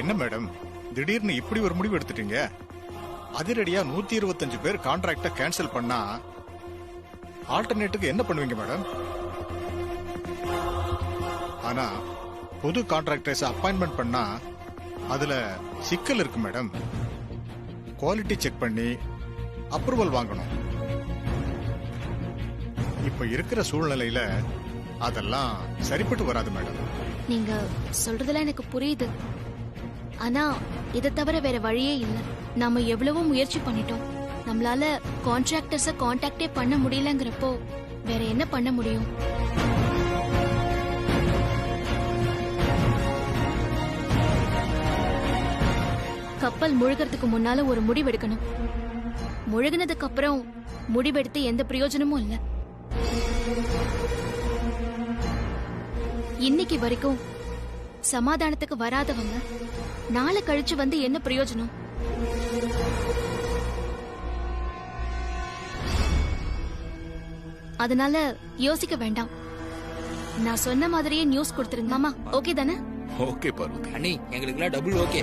என்ன மேடம், திடீர்னு இப்படி ஒரு முடிவு எடுத்துட்டீங்க? அதிரடியா 125 பேர் கான்ட்ராக்ட கேன்சல் பண்ணா ஆல்டர்னேட்டுக்கு என்ன பண்ணுவீங்க மேடம்? ஆனா புது கான்ட்ராக்டர்ஸ் அப்பாயின்மெண்ட் பண்ணா அதுல சிக்கல் இருக்கு மேடம். குவாலிட்டி செக் பண்ணி அப்ரூவல் வாங்கணும். இப்ப இருக்கிற சூழ்நிலையில அதெல்லாம் சரிப்பட்டு வராது மேடம். நீங்க சொல்றதெல்லாம் எனக்கு புரியுது. ஆனா இதை தவிர வேற வழியே இல்ல. நாம எவ்வளவோ முயற்சி பண்ணிட்டோம். நம்மளால கான்ட்ராக்டர்ஸ கான்டாக்டே பண்ண முடியலங்கிறப்போ வேற என்ன பண்ண முடியும்? கப்பல் முழுகிறதுக்கு முன்னால ஒரு முடிவெடுக்கணும். முழுகினதுக்கு அப்புறம் முடிவெடுத்து எந்த பிரயோஜனமும் இல்ல. இன்னைக்கு வரைக்கும் சமாதானத்துக்கு வராதவங்க நாளை கழிச்சு வந்து என்ன பிரயோஜனம்? அதனால யோசிக்க வேண்டாம். நான் சொன்ன மாதிரியே நியூஸ் கொடுத்துருங்க. மாமா ஓகே தானே? ஓகே பார்வதி. அண்ணி எங்களுக்குலாம் double okay.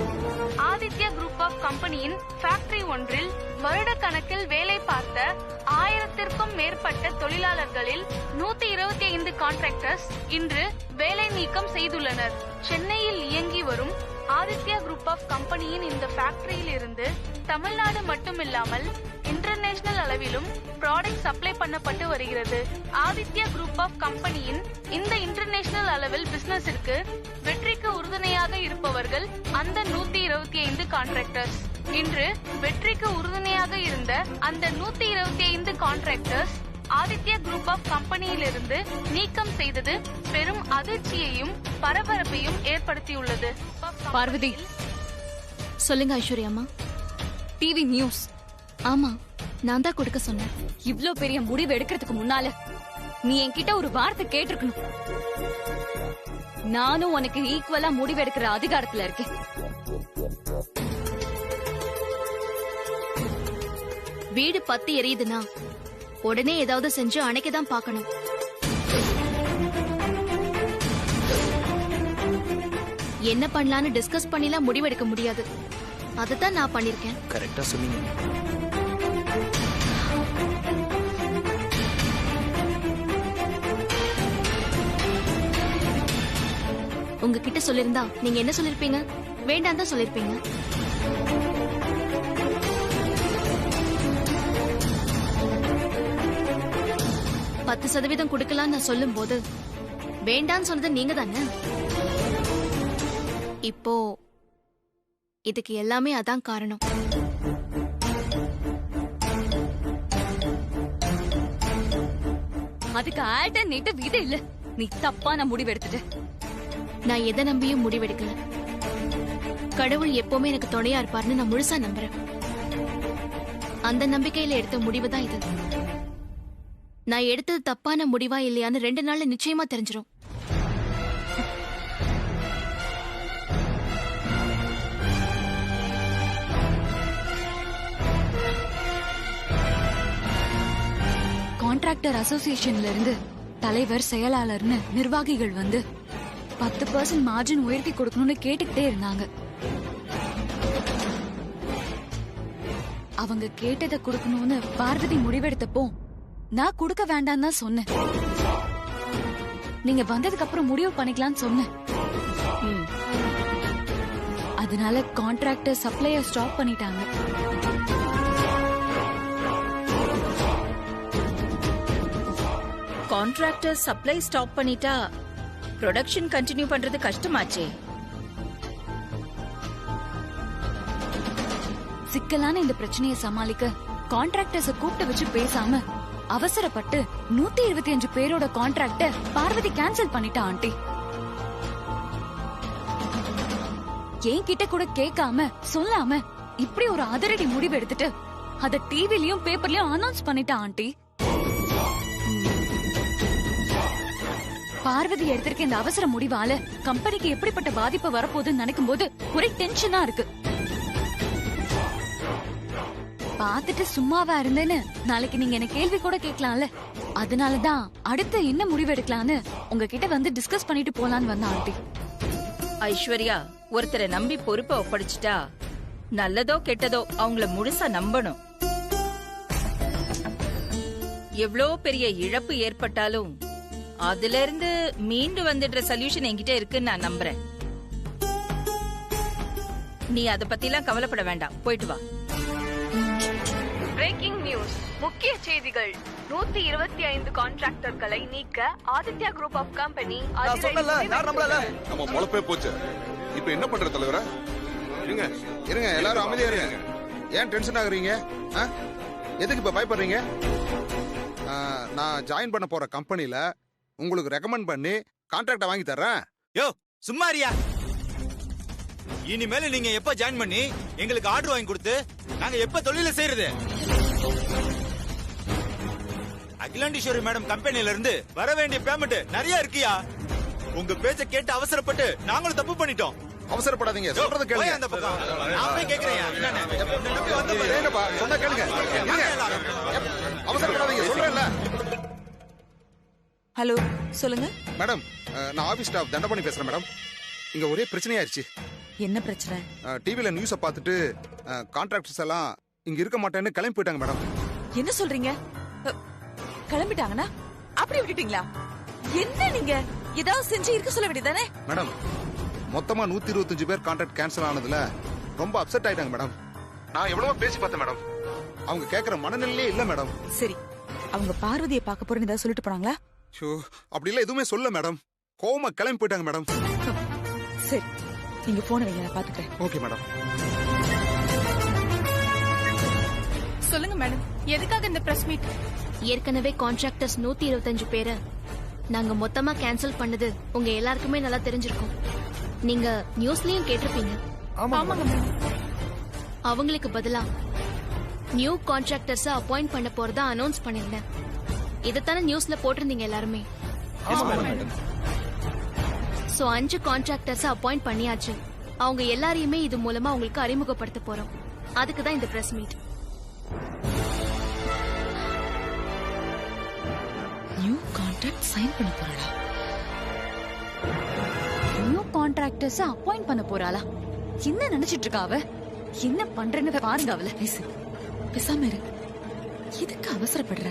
Aditya group of கம்பெனியின் ஃபேக்டரி ஒன்றில் வருட கணக்கில் வேலை பார்த்த 1000த்திற்கும் மேற்பட்ட தொழிலாளர்களில் 125 கான்ட்ராக்டர்ஸ் இன்று வேலை நீக்கம் செய்துள்ளனர். சென்னையில் இயங்கி வரும் ஆதித்யா குரூப் ஆஃப் கம்பெனியின் இந்த ஃபேக்டரியில் இருந்து தமிழ்நாடு மட்டுமில்லாமல் இன்டர்நேஷனல் அளவிலும் ப்ராடக்ட் சப்ளை பண்ணப்பட்டு வருகிறது. ஆதித்யா குரூப் ஆஃப் கம்பெனியின் இந்த இன்டர்நேஷனல் அளவில் பிசினஸிற்கு வெற்றிக்கு உறுதுணையாக இருப்பவர்கள் அந்த 125 கான்ட்ராக்டர்ஸ். இன்று வெற்றிக்கு உறுதுணையாக இருந்த அந்த 125 கான்ட்ராக்டர்ஸ் ஆதித்யா குரூப் ஆஃப் கம்பெனியிலிருந்து நீக்கம் செய்தது பெரும் அதிர்ச்சியையும் பரபரப்பையும் ஏற்படுத்தியுள்ளது. பார்வதி சொல்லுங்க ஐஸ்வர்யாமா. TV news. ஆமா, நான் தான் கொடுக்க சொன்னேன். இவ்ளோ பெரிய முடிவு எடுக்கிறதுக்கு முன்னால நீ என்கிட்ட ஒரு வார்த்தை கேட்டிருக்கணும். நானும் உனக்கு ஈக்குவலா முடிவு எடுக்கிற அதிகாரத்துல இருக்கேன். வீடு பத்தி எரியுதுன்னா உடனே ஏதாவது செஞ்சு அணைக்கதான் பார்க்கணும். என்ன பண்ணலான்னு டிஸ்கஸ் பண்ணிலாம் முடிவெடுக்க முடியாது. அதுதான் நான் பண்ணிருக்கேன். கரெக்டா சொன்னீங்க. உங்ககிட்ட சொல்லிருந்தா நீங்க என்ன சொல்லிருப்பீங்க? வேண்டாம் தான் சொல்லிருப்பீங்க. பத்து சதவீதம் கொடுக்கலாம் நான் சொல்லும் போது வேண்டான்னு சொன்னது நீங்க தானே. இப்போ இதுக்கு எல்லாமே அதான் காரணம். அதுக்கு ஆல்டர்னேட்டிவ் இது இல்ல. நீ தப்பான முடிவு எடுத்துட்ட. நான் எதை நம்பியும் முடிவெடுக்கல. கடவுள் எப்பவுமே எனக்கு துணையா இருப்பாருன்னு நான் முழுசா நம்புறேன். அந்த நம்பிக்கையில எடுத்த முடிவு தான் இது. நான் எடுத்தது தப்பான முடிவா இல்லையான்னு 2 நாள்ல நிச்சயமா தெரிஞ்சிரும். கான்ட்ராக்டர் அசோசியேஷன்ல இருந்து தலைவர், செயலாளர்னு நிர்வாகிகள் வந்து 10% மார்ஜின் உயர்த்தி கொடுக்கணும்னு கேட்டுக்கிட்டே இருந்தாங்க. அவங்க கேட்டதை கொடுக்கணும்னு பார்வதி முடிவெடுத்தப்போ நான் கொடுக்க வேண்டாம் தான் சொன்னேன். நீங்க வந்ததுக்கு அப்புறம் முடிவு பண்ணிக்கலாம்னு சொன்னேன். அதனால கான்ட்ராக்டர் சப்ளைய ஸ்டாப் பண்ணிட்டாங்க. கான்ட்ராக்டர் சப்ளை ஸ்டாப் பண்ணிட்டா ப்ரொடக்ஷன் கண்டினியூ பண்றது கஷ்டமாச்சே. சிக்கலான இந்த பிரச்சனையை சமாளிக்க கான்ட்ராக்டர்ஸ கூப்பிட்டு வச்சு பேசாம அவசரப்பட்டு 125 பேரோட கான்ட்ராக்ட பார்வதி கேன்சல் பண்ணிட்டா ஆண்டி. என்கிட்ட கூட கேட்காம சொல்லாம இப்படி ஒரு அதிரடி முடிவு எடுத்துட்டு அத டிவிலயும் பேப்பர்லயும் அனௌன்ஸ் பண்ணிட்டா ஆண்டி. பார்வதி எடுத்திருக்க இந்த அவசர முடிவால கம்பெனிக்கு எப்படிப்பட்ட பாதிப்பு வரப்போகுதுன்னு நினைக்கும் போது ஒரே டென்ஷனா இருக்கு. பாத்துட்டு சும்மாவா இருந்தேன்னு நாளைக்கு நீங்க என்ன கேள்வி கூட கேட்கலாம்ல. அதனாலதான் அடுத்து என்ன முடிவு எடுக்கலான்னு உங்ககிட்ட வந்து டிஸ்கஸ் பண்ணிட்டு போலான்னு வந்தேன் ஆண்டி. ஐஸ்வர்யா, ஒருத்தரை நம்பி பொறுப்பை ஒப்படைச்சிட்டா நல்லதோ கெட்டதோ அவங்கள முழுசா நம்பணும். எவ்வளோ பெரிய இழப்பு ஏற்பட்டாலும் அதுல இருந்து மீண்டு வந்துடுற சொல்யூஷன் என்கிட்ட இருக்குன்னு நான் நம்புறேன். நீ அத பத்திலாம் கவலைப்பட வேண்டாம், போயிட்டு வா. பிரேக்கிங் நியூஸ், முக்கிய செய்திகள். 125 கான்ட்ராக்டர்களை நீக்க ஆதித்யா குரூப் ஆஃப் கம்பெனி நம்ம பொழப்பே போச்சு. இப்ப என்ன பண்ற தலைவரா? இருங்க இருங்க, எல்லாரும் அமைதியா இருங்க. ஏன் டென்ஷன் ஆகுறீங்க? எதுக்கு இப்ப பயப்படுறீங்க? நான் ஜாயின் பண்ண போற கம்பெனில உங்களுக்கு ரெக்கமெண்ட் பண்ணி கான்ட்ராக்ட வாங்கி தர்றேன். யோ சும்மாரியா, இனிமேல நீங்க எப்ப ஜாயின் பண்ணி எங்களுக்கு ஆர்டர் வாங்கி கொடுத்து நாங்க எப்ப தொழில செய்யறது? அகிலாண்டீஸ்வரி மேடம் கம்பெனில இருந்து வர வேண்டிய பேமெண்ட் நிறைய இருக்கியா. உங்க பேச்ச கேட்டு அவசரப்பட்டு நாங்களும் தப்பு பண்ணிட்டோம். அவசரப்படாதீங்க, சொல்றது கேளுங்க. அந்த பக்கம் நான் போய் கேக்குறேன். என்னப்பா சொன்னா கேளுங்க. அவசரப்படாதீங்க, சொல்றேன்ல. ஹலோ, சொல்லுங்க. மேடம், நான் ஆபீஸ் ஸ்டாஃப் தண்டபாணி பேசுறேன் மேடம். இங்க ஒரே பிரச்சனையாயிருச்சு. என்ன பிரச்சனை? டிவில நியூஸ பார்த்துட்டு கான்ட்ராக்டர்ஸ் எல்லாம் இங்க இருக்க மாட்டேன்னு கிளம்பி போயிட்டாங்க மேடம். என்ன சொல்றீங்க? கிளம்பிட்டாங்கன்னா அப்படி விட்டுட்டீங்களா? என்ன நீங்க ஏதாவது செஞ்சு இருக்க சொல்ல வேண்டியதானே? மேடம், மொத்தமா 125 பேர் கான்ட்ராக்ட் கேன்சல் ஆனதுல ரொம்ப அப்செட் ஆயிட்டாங்க மேடம். நான் எவ்வளவோ பேசி பார்த்தேன் மேடம். அவங்க கேக்குற மனநிலையே இல்ல மேடம். சரி, அவங்க பார்வதியை பார்க்க போறேன்னு ஏதாவது சொல்லிட்டு போனாங்களா? அப்படி இல்ல, எதுவுமே சொல்ல மேடம். கோவமா கிளம்பி போயிட்டாங்க மேடம். சரி, நீங்க போன வைங்க, நான் பாத்துக்கிறேன். Okay madam. சொல்லுங்க மேடம், எதுக்காக இந்த பிரஸ் மீட்? ஏற்கனவே கான்ட்ராக்டர்ஸ் 125 பேரை நாங்க மொத்தமா கேன்சல் பண்ணது உங்க எல்லாருக்குமே நல்லா தெரிஞ்சிருக்கும். நீங்க நியூஸ்லயும் கேட்டிருப்பீங்க. அவங்களுக்கு பதிலா நியூ கான்ட்ராக்டர்ஸ் அப்பாயிண்ட் பண்ண போறதா அனௌன்ஸ் பண்ணிருந்தேன். இதத்தான நியூஸ்ல போட்டிருந்தீங்க எல்லாருமே. சோ 5 கான்ட்ராக்டர்ஸ் அப்பாயிண்ட் பண்ணியாச்சு. அவங்க எல்லாரையுமே இது மூலமா உங்களுக்கு அறிமுகப்படுத்த போறோம். அதுக்கு தான் இந்த press meet. New contract sign பண்ண போறாளா? நியூ கான்ட்ராக்டர்ஸ் அப்பாயிண்ட் பண்ண போறாளா? என்ன நினைச்சிட்டு இருக்கா அவ? என்ன பண்றேன்னு பாருங்க அவள. பேசாம இரு. எதுக்கு அவசரப்படுற?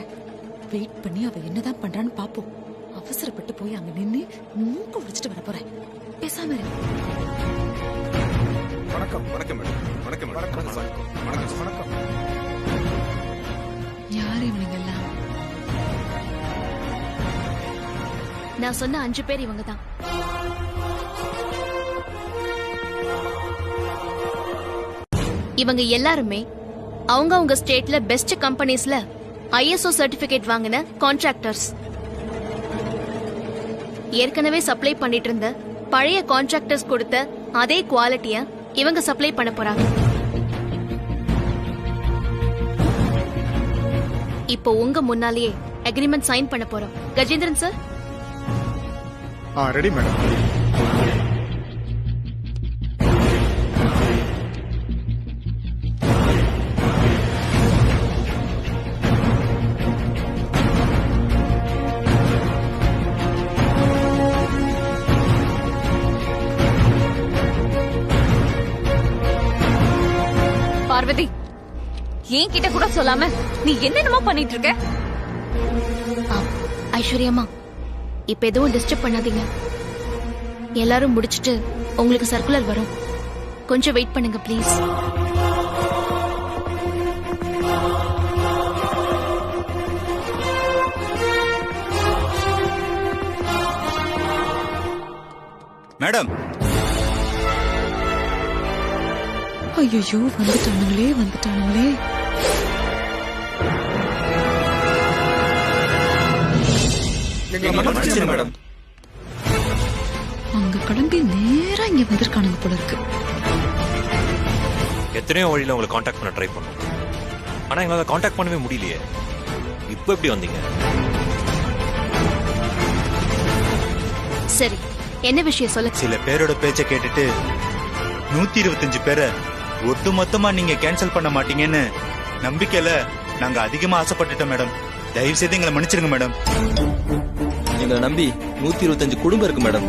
வெயிட் பண்ணி அவ என்னதான் பண்றான்னு பாப்போம். அவசரப்பட்டு போய் அங்க நின்னு மூக்க உடைச்சிட்டு வர போறேன். பேசாம இரு. வணக்கம். வணக்கம் மேடம். வணக்கம் மேடம். வணக்கம். வணக்கம். யாரு இவங்க எல்லாம்? நான் சொன்ன 5 பேர் இவங்க தான். இவங்க எல்லாருமே அவங்க ஸ்டேட்ல பெஸ்ட் கம்பெனிஸ்ல ISO சர்டிபிகேட் வாங்கின கான்ட்ராக்டர்ஸ். ஏற்கனவே சப்ளை பண்ணிட்டு இருந்த பழைய கான்ட்ராக்டர்ஸ் கொடுத்த அதே குவாலிட்டிய இவங்க சப்ளை பண்ண போறாங்க. இப்போ உங்க முன்னாலேயே அக்ரிமெண்ட் சைன் பண்ண போறோம். Gajendran sir. Ready madam. Parvathi, ஏன் கிட்ட கூட சொல்லாம நீ என்னென்னமோ பண்ணிட்டு இருக்க? ஐஸ்வர்யம்மா, இப்ப எதுவும் டிஸ்டர்ப் பண்ணாதீங்க. எல்லாரும் முடிச்சிட்டு உங்களுக்கு சர்க்குலர் வரும். கொஞ்சம் வெயிட் பண்ணுங்க ப்ளீஸ். மேடம், ஐயோ, வந்துட்டானுங்களே. மேடம் அங்க கிளம்பி நேரா இங்க வந்திருக்கானுங்க போல இருக்கு. எத்தனையோ வழியில உங்களை காண்டாக்ட் பண்ண ட்ரை பண்ணோம். ஆனா எங்களால காண்டாக்ட் பண்ணவே முடியலையே. இப்போ எப்படி வந்தீங்க? சரி, என்ன விஷயம் சொல்ல? சில பேரோட பேச்ச கேட்டுட்டு 125 பேரை ஒட்டு மொத்தமா நீங்க கேன்சல் பண்ண மாட்டீங்கன்னு நம்பிக்கையில நாங்க அதிகமா ஆசைப்பட்டுட்டோம் மேடம். தயவு செய்து எங்களை மன்னிச்சிருங்க மேடம். எங்களை நம்பி 125 குடும்பம் இருக்கு மேடம்.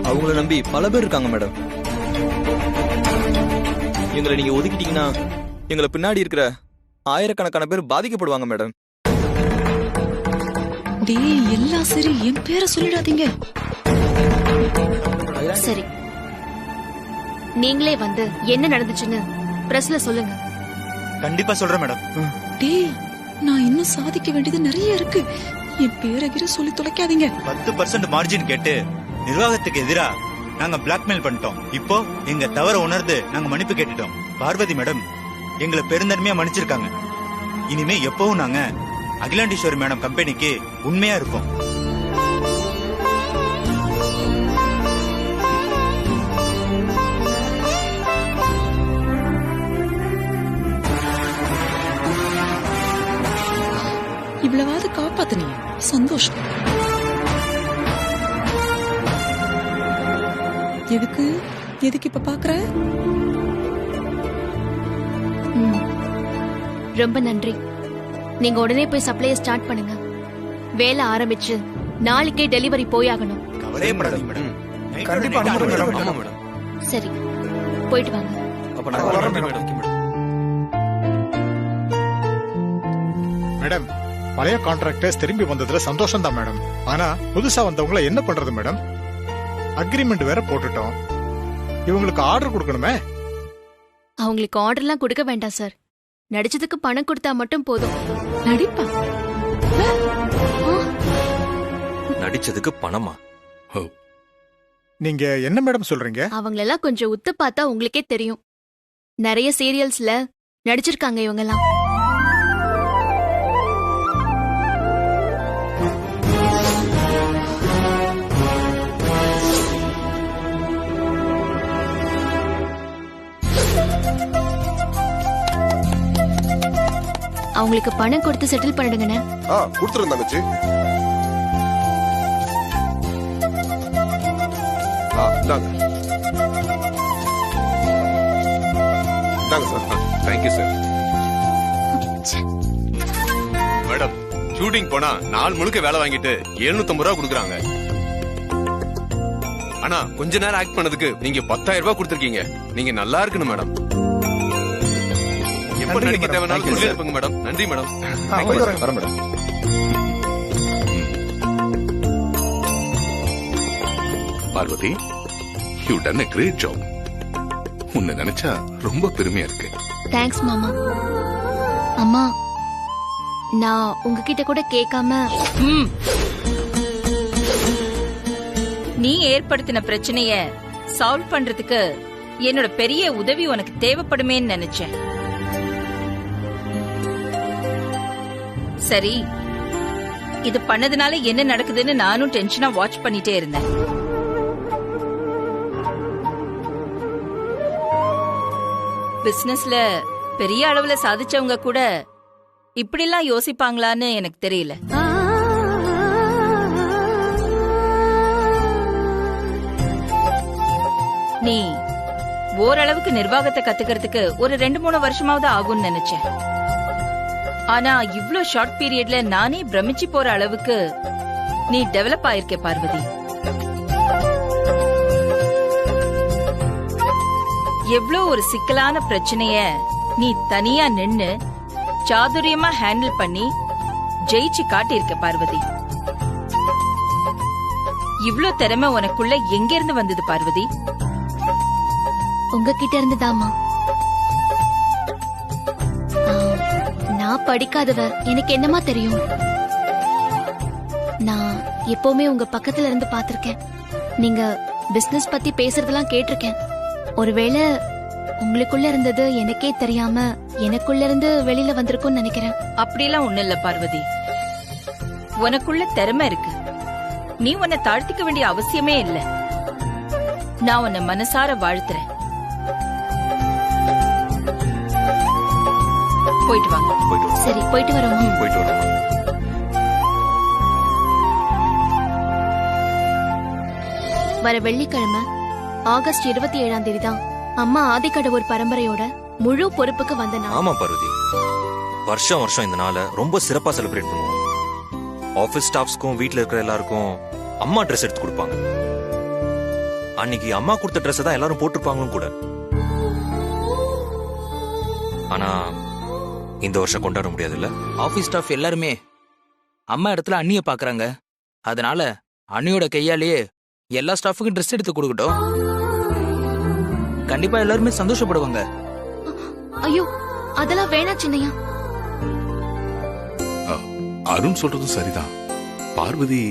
அவங்கள நம்பி பல பேர் இருக்காங்க மேடம். எங்களை நீங்க ஒதுக்கிட்டீங்கன்னா எங்களை பின்னாடி இருக்கிற ஆயிரக்கணக்கான பேர் பாதிக்கப்படுவாங்க மேடம். டேய் எல்லாம் சரி, என் பேரை சொல்லிடாதீங்க. சரி, நீங்களே வந்து என்ன நடந்துச்சுன்னு பிரஸ்ல சொல்லுங்க. கண்டிப்பா சொல்றேன் மேடம். டேய் நான் இன்னும் சாதிக்க வேண்டியது நிறைய இருக்கு. என் பேரகிர சொல்லி தொலைக்காதீங்க. 10% மார்ஜின் கேட்டு நிர்வாகத்துக்கு எதிரா நாங்க பிளாக்மெயில் பண்ணிட்டோம். இப்போ எங்க தவற உணர்ந்து நாங்க மன்னிப்பு கேட்டுட்டோம். பார்வதி மேடம் எங்களை பெருந்தன்மையா மன்னிச்சிருக்காங்க. இனிமே எப்பவும் நாங்க அகிலாண்டீஸ்வரி மேடம் கம்பெனிக்கு உண்மையா இருப்போம். இவ்வளவாவது காப்பாத்துனீங்க, சந்தோஷம். எதுக்கு எதுக்கு இப்ப பாக்குற? ரொம்ப நன்றி. நீங்க உடனே போய் சப்ளைய ஸ்டார்ட் பண்ணுங்க. வேலை ஆரம்பிச்சு நாளைக்கே டெலிவரி போயாகணும். கவலையே படாதீங்க மேடம். கண்டிப்பா அனுப்புறேன் மேடம். ஆமா மேடம். சரி, போயிட்டு வாங்க. அப்ப நான் வரேன் மேடம். மேடம், பழைய கான்ட்ராக்டர்ஸ் திரும்பி வந்ததுல சந்தோஷம் தான் மேடம். ஆனா புதுசா வந்தவங்கள என்ன பண்றது மேடம்? அக்ரிமெண்ட் வேற போட்டுட்டோம். இவங்களுக்கு ஆர்டர் கொடுக்கணுமே. அவங்களுக்கு ஆர்டர்லாம் கொடுக்க வேண்டாம் சார். நடிச்சதுக்கு பணம் கொடுத்தா மட்டும் போதும். நடிப்பா நடிச்சதுக்கு பணமா? நீங்க என்ன மேடம் சொல்றீங்க? அவங்களெல்லாம் கொஞ்சம் உத்து பார்த்தா உங்களுக்கே தெரியும். நிறைய சீரியல்ஸ்ல நடிச்சிருக்காங்க இவங்கெல்லாம். அவங்களுக்கு பணம் கொடுத்து செட்டில் பண்ணிடுங்கண்ணே. கொடுத்துருங்க தங்கச்சி. Thank you sir. மேடம், ஷூட்டிங் போனா நாள் முழுக்க வேலை வாங்கிட்டு 750 ரூபா கொடுக்குறாங்க. ஆனா கொஞ்ச நேரம் ஆக்ட் பண்ணதுக்கு நீங்க 10,000 ரூபாய் கொடுத்துருக்கீங்க. நீங்க நல்லா இருக்கணும் மேடம். எப்ப நடிக்க தேவைனாலும் சொல்லி அனுப்புங்க மேடம். நன்றி மேடம். வரேன் madam. Parvathi, you done a great job. உன்னை நினைச்சா ரொம்ப பெருமையா இருக்கு. தேங்க்ஸ் மாமா. அம்மா, நான் உங்ககிட்ட கூட கேட்காம நீ ஏற்படுத்தின பிரச்சனைய சால்வ் பண்றதுக்கு என்னோட பெரிய உதவி உனக்கு தேவைப்படுமேன்னு நினைச்சேன். சரி, இது பண்ணதுனால என்ன நடக்குதுன்னு நானும் டென்ஷனா வாட்ச் பண்ணிட்டே இருந்தேன். பிசினஸ்ல பெரிய அளவுல சாதிச்சவங்க கூட இப்படிலாம் யோசிப்பாங்களான்னு எனக்கு தெரியல. நீ ஓரளவுக்கு நிர்வாகத்தை கத்துக்கிறதுக்கு ஒரு 2-3 வருஷமாவது ஆகும்னு நினைச்சேன். ஆனா இவ்ளோ ஷார்ட் பீரியட்ல நானே பிரமிச்சு போற அளவுக்கு நீ டெவலப் ஆயிருக்க பார்வதி. எவ்ளோ ஒரு சிக்கலான பிரச்சனைய நீ தனியா நின்னு சாதுரியமா ஹேண்டில் பண்ணி ஜெயிச்சு காட்டியிருக்க பார்வதி. இவ்ளோ திறமை உனக்குள்ள எங்க இருந்து வந்தது பார்வதி? உங்ககிட்ட இருந்துதாமா. நான் படிக்காதவ, எனக்கு என்னமா தெரியும்? நான் எப்பவுமே உங்க பக்கத்துல இருந்து பாத்திருக்கேன். நீங்க பிசினஸ் பத்தி பேசுறதெல்லாம் கேட்டிருக்கேன். ஒருவேளை உங்களுக்குள்ள இருந்தது எனக்கே தெரியாம எனக்குள்ள இருந்து வெளியில வந்திருக்கும்னு நினைக்கிறேன். அப்படிலாம் ஒண்ணு இல்ல பார்வதி. உனக்குள்ள திறமை இருக்கு. நீ உன்னை தாழ்த்திக்க வேண்டிய அவசியமே இல்ல. நான் உன்னை மனசார வாழ்த்துறேன். போயிட்டு வாங்க. சரி, போயிட்டு வரோம். போயிட்டு வரோம். வர வெள்ளிக்கிழமை ஆகஸ்ட் 27ஆம் தேதி தான் அம்மா ஆதிக்கடவுர் பரம்பரையோட முழு பொறுப்புக்கு வந்த நாள். ஆமா பார்வதி, வருஷம் வருஷம் இந்த நாளை ரொம்ப சிறப்பா செலிப்ரேட் பண்ணுவோம். ஆபீஸ் ஸ்டாஃப்ஸ்க்கும் வீட்ல இருக்கிற எல்லாருக்கும் அம்மா ட்ரெஸ் எடுத்து கொடுப்பாங்க. அன்னைக்கு அம்மா கொடுத்த ட்ரெஸ் தான் எல்லாரும் போட்டிருப்பாங்களும் கூட. ஆனா இந்த வருஷம் கொண்டாட முடியாது இல்ல? ஆபீஸ் ஸ்டாஃப் எல்லாருமே அம்மா இடத்துல அண்ணிய பாக்குறாங்க. அதனால அண்ணியோட கையாலேயே எல்லா ஸ்டாஃபுக்கும் ட்ரெஸ் எடுத்து கொடுக்கட்டும். கண்டிப்பா எல்லாருமே சந்தோஷப்படுவாங்க. ஐயோ அதெல்லாம் வேணா சின்னையா. அருண் சொல்றதும் சரிதான். பார்வதி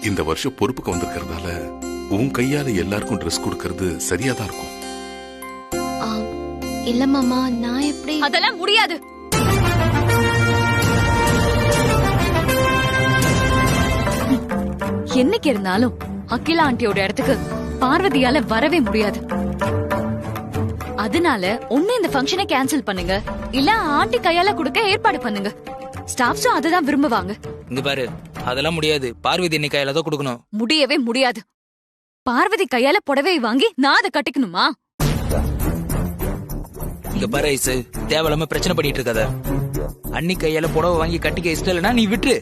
இந்த வருஷம் பொறுப்புக்கு வந்திருக்கிறதால உன் கையால எல்லாருக்கும் ட்ரெஸ் கொடுக்கறது சரியாதான் இருக்கும். இல்ல மாமா, நான் எப்படி? அதெல்லாம் முடியாது. என்னைக்கு இருந்தாலும் அகிலா ஆண்டியோட இடத்துக்கு பார்வதியால வரவே முடியாது. அதனால ஒண்ணு இந்த ஃபங்க்ஷனை கேன்சல் பண்ணுங்க, இல்ல ஆண்டி கையால கொடுக்க ஏற்பாடு பண்ணுங்க. ஸ்டாஃப்ஸும் அததான் விரும்புவாங்க. இங்க பாரு, அதெல்லாம் முடியாது. பார்வதி அண்ணி கையால தான் கொடுக்கணும். முடியவே முடியாது. பார்வதி கையால புடவை வாங்கி நான் அதை கட்டிக்கணுமா? இங்க பாரு ஐசு, தேவையில்லாம பிரச்சனை பண்ணிட்டு இருக்காத. அண்ணி கையால புடவை வாங்கி கட்டிக்க இஷ்டம் இல்லைன்னா நீ விட்டுரு.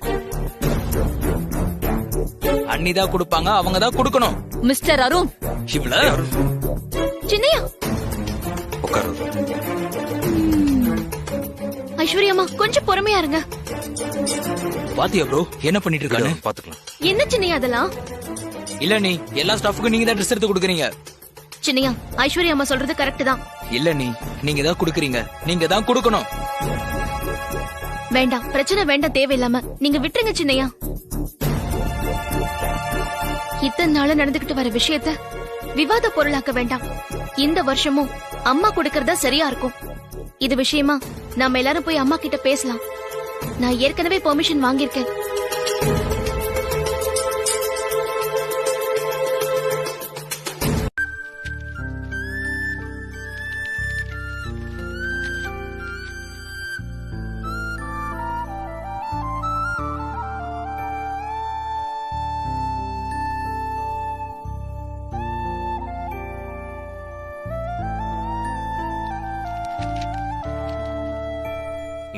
அண்ணி தான் கொடுப்பாங்க, அவங்க தான் கொடுக்கணும். மிஸ்டர் அருண், இவ்வள சின்னையா உட்காரு. ஐஸ்வர்யம்மா கொஞ்சம் பொறுமையா இருங்க. பாத்தியா ப்ரோ என்ன பண்ணிட்டு இருக்கானு? பாத்துக்கலாம். என்ன சின்னையா அதெல்லாம்? இல்ல நீ எல்லா ஸ்டாஃபுக்கும் நீங்க தான் ட்ரெஸ் எடுத்து கொடுக்குறீங்க. சின்னையா, ஐஸ்வர்யா அம்மா சொல்றது கரெக்ட் தான். இல்ல நீங்க தான் கொடுக்குறீங்க, நீங்க தான் கொடுக்கணும். வேண்டாம், பிரச்சனை வேண்டாம், தேவையில்லாம நீங்க விட்டுருங்க சின்னையா. இத்தனை நாள நடந்துகிட்டு வர விஷயத்த விவாத பொருளாக்க வேண்டாம். இந்த வருஷமும் அம்மா கொடுக்கறதா சரியா இருக்கும். இது விஷயமா நாம எல்லாரும் போய் அம்மா கிட்ட பேசலாம். நான் ஏற்கனவே பெர்மிஷன் வாங்கியிருக்கேன்.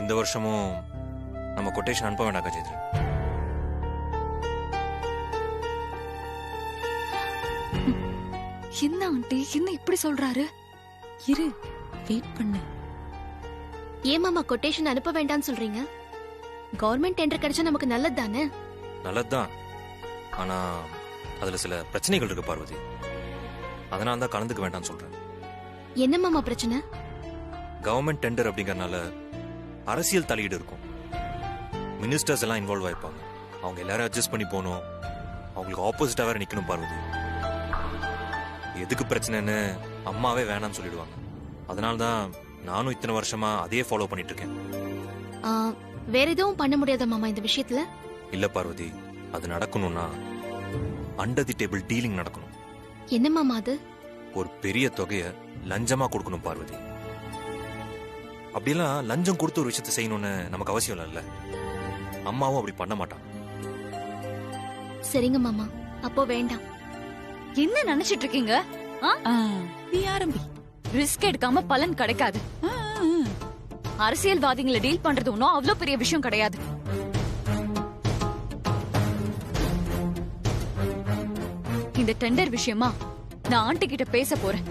இந்த வருஷமும் நம்ம கொட்டேஷன் அனுப்ப வேண்டாம் கஜேந்திரன். என்ன ஆண்டி என்ன இப்படி சொல்றாரு? இரு, வெயிட் பண்ணு. ஏமாமா கொட்டேஷன் அனுப்ப வேண்டாம்னு சொல்றீங்க? கவர்மெண்ட் டெண்டர் கிடைச்சா நமக்கு நல்லது தானே? நல்லதுதான். ஆனா அதுல சில பிரச்சனைகள் இருக்கு பார்வதி. அதனால தான் கலந்துக்க வேண்டாம்னு சொல்றேன். என்ன மாமா பிரச்சனை? கவர்மெண்ட் டெண்டர் அப்படிங்கறனால அரசியல் தலையீடு இருக்கும். மினிஸ்டர்ஸ் எல்லாம் இன்வால்வ் ஆயிருப்பாங்க. அவங்க எல்லாரும் அட்ஜஸ்ட் பண்ணி போகணும். அவங்களுக்கு ஆப்போசிட்டா வேற நிக்கணும் பார்வதி. எதுக்கு பிரச்சனைன்னு அம்மாவே வேணாம்னு சொல்லிடுவாங்க. அதனால்தான் நானும் இத்தனை வருஷமா அதையே ஃபாலோ பண்ணிட்டு இருக்கேன். வேற எதுவும் பண்ண முடியாத மாமா இந்த விஷயத்துல? இல்ல பார்வதி, அது நடக்கணும்னா அண்டர் தி டேபிள் டீலிங் நடக்கணும். என்ன மாமா அது? ஒரு பெரிய தொகையை லஞ்சமா கொடுக்கணும் பார்வதி. அப்படியெல்லாம் லஞ்சம் கொடுத்து ஒரு விஷயத்தை செய்யணும்னு நமக்கு அவசியம் இல்ல. அம்மாவும் அப்படி பண்ண மாட்டான். சரிங்க மாமா, அப்போ வேண்டாம். என்ன நினைச்சிட்டு இருக்கீங்க? நீ ஆரம்பி. ரிஸ்க் எடுக்காம பலன் கிடைக்காது. அரசியல்வாதிகளை டீல் பண்றது ஒன்னும் அவ்வளவு பெரிய விஷயம் கிடையாது. இந்த டெண்டர் விஷயமா நான் ஆண்டி கிட்ட பேச போறேன்.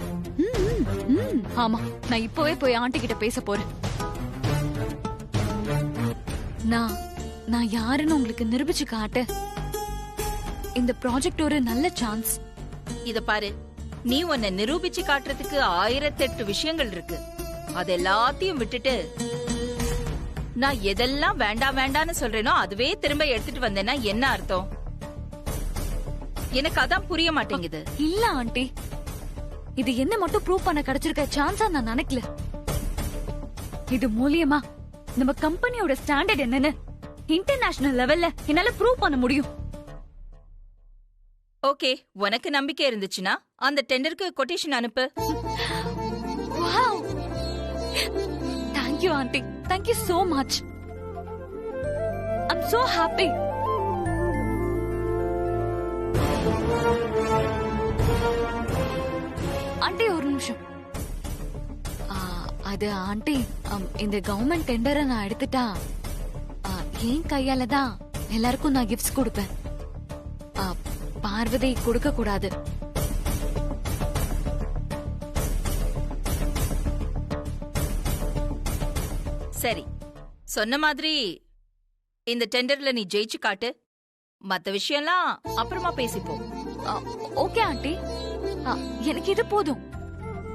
ஆமா, நான் இப்பவே போய் ஆண்டி கிட்ட பேச போறேன். நான் யாருன்னு உங்களுக்கு நிரூபிச்சு காட்ட இந்த ப்ராஜெக்ட் ஒரு நல்ல சான்ஸ். இத பாரு, நீ உன்னை நிரூபிச்சு காட்டுறதுக்கு 1008 விஷயங்கள் இருக்கு. அது எல்லாத்தையும் விட்டுட்டு நான் எதெல்லாம் வேண்டாம் வேண்டான்னு சொல்றேனோ அதுவே திரும்ப எடுத்துட்டு வந்தேன்னா என்ன அர்த்தம்? எனக்கு அதான் புரிய மாட்டேங்குது. இல்ல ஆண்டி, இது என்ன மட்டும் ப்ரூவ் பண்ண கிடைச்சிருக்க சான்ஸா நான் நினைக்கல. இது மூலியமா நம்ம கம்பெனியோட ஸ்டாண்டர்ட் என்னன்னு இன்டர்நேஷனல் லெவல்ல என்னால ப்ரூவ் பண்ண முடியும். ஓகே, உனக்கு நம்பிக்கை இருந்துச்சுன்னா அந்த டெண்டருக்கு கொட்டேஷன் அனுப்பு. Wow, thank you aunty, thank you so much. I'm so happy. Aunty ஒரு நிமிஷம். அது ஆண்டி, இந்த கவர்மெண்ட் டெண்டரை நான் எடுத்துட்டா என் கையால தான் எல்லாருக்கும் நான் கிஃப்ட்ஸ் கொடுப்பேன். பார்வதி கொடுக்க கூடாது. சரி, சொன்ன மாதிரி இந்த டெண்டர்ல நீ ஜெயிச்சு காட்டு. மத்த விஷயம்லாம் அப்புறமா பேசிப்போம். ஓகே ஆண்டி, எனக்கு இது போதும்.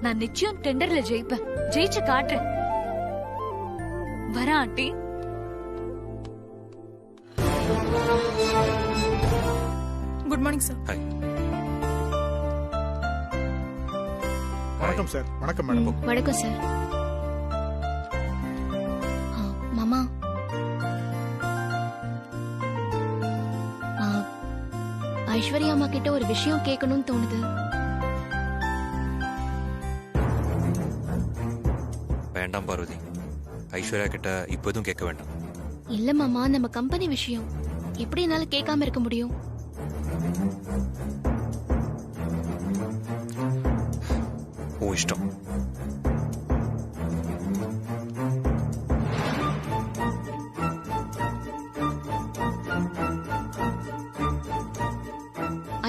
நான் நிச்சயம் டெண்டர்ல ஜெயிப்பேன், ஜெயிச்சு காட்டுறேன். வர aunty. Good morning sir. Hi. வணக்கம் சார். வணக்கம் மேடம். வணக்கம் சார். மாமா, ஐஸ்வர்யா அம்மா கிட்ட ஒரு விஷயம் கேட்கணும்னு தோணுது. வேண்டாம் பார்வதி, ஐஸ்வர்யா கிட்ட இப்ப எதுவும் கேட்க வேண்டாம். இல்ல மாமா, நம்ம கம்பெனி விஷயம் எப்படி என்னால கேட்காம இருக்க முடியும்? ஓ இஷ்டம்.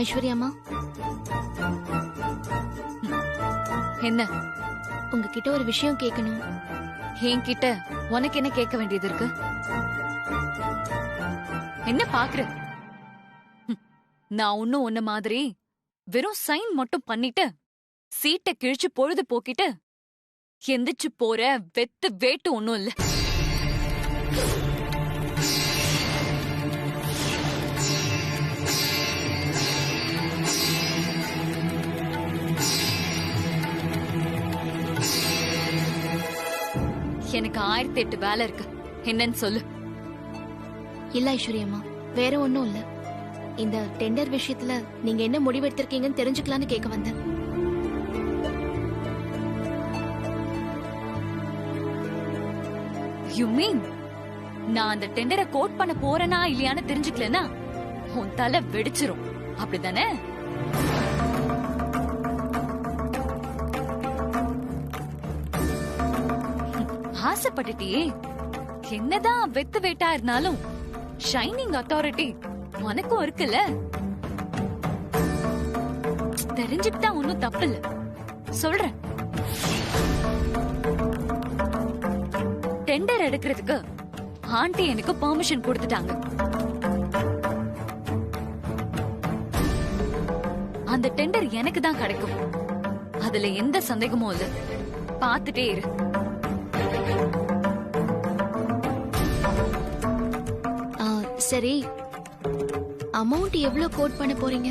ஐஸ்வர்யா அம்மா, என்ன? உங்ககிட்ட ஒரு விஷயம் கேட்கணும். என்கிட்ட உனக்கு என்ன கேட்க வேண்டியது இருக்கு? என்ன பாக்குற? நான் ஒன்னும் உன்ன மாதிரி வெறும் சைன் மட்டும் பண்ணிட்டு சீட்டை கிழிச்சு பொழுது போக்கிட்டு எந்திரிச்சு போற வெத்து வேட்டு ஒன்னும் இல்ல. எனக்கு 1008 வேலை இருக்கு. என்னன்னு சொல்லு. இல்ல ஐஸ்வர்யம்மா, வேற ஒண்ணும் இல்ல. இந்த டெண்டர் விஷயத்துல நீங்க என்ன முடிவெடுத்திருக்கீங்கன்னு தெரிஞ்சுக்கலான்னு கேட்க வந்தேன். யூ மீன் நான் அந்த டெண்டரை கோட் பண்ண போறேனா இல்லையான்னு தெரிஞ்சுக்கலனா உன் தலை வெடிச்சிரும், அப்படிதானே? ஆசைப்பட்டுட்டியே. என்னதான் வெத்து வேட்டா இருந்தாலும் ஷைனிங் அத்தாரிட்டி உனக்கும் இருக்குல்ல. தெரிஞ்சுக்கிட்டா ஒன்னும் தப்பு இல்ல, சொல்றேன். டெண்டர் எடுக்கிறதுக்கு ஆண்டி எனக்கு பெர்மிஷன் கொடுத்துட்டாங்க. அந்த டெண்டர் எனக்கு தான் கிடைக்கும், அதுல எந்த சந்தேகமும் இல்ல. பாத்துட்டே இரு. சரி, அமௌண்ட் எவ்வளவு கோட் பண்ண போறீங்க?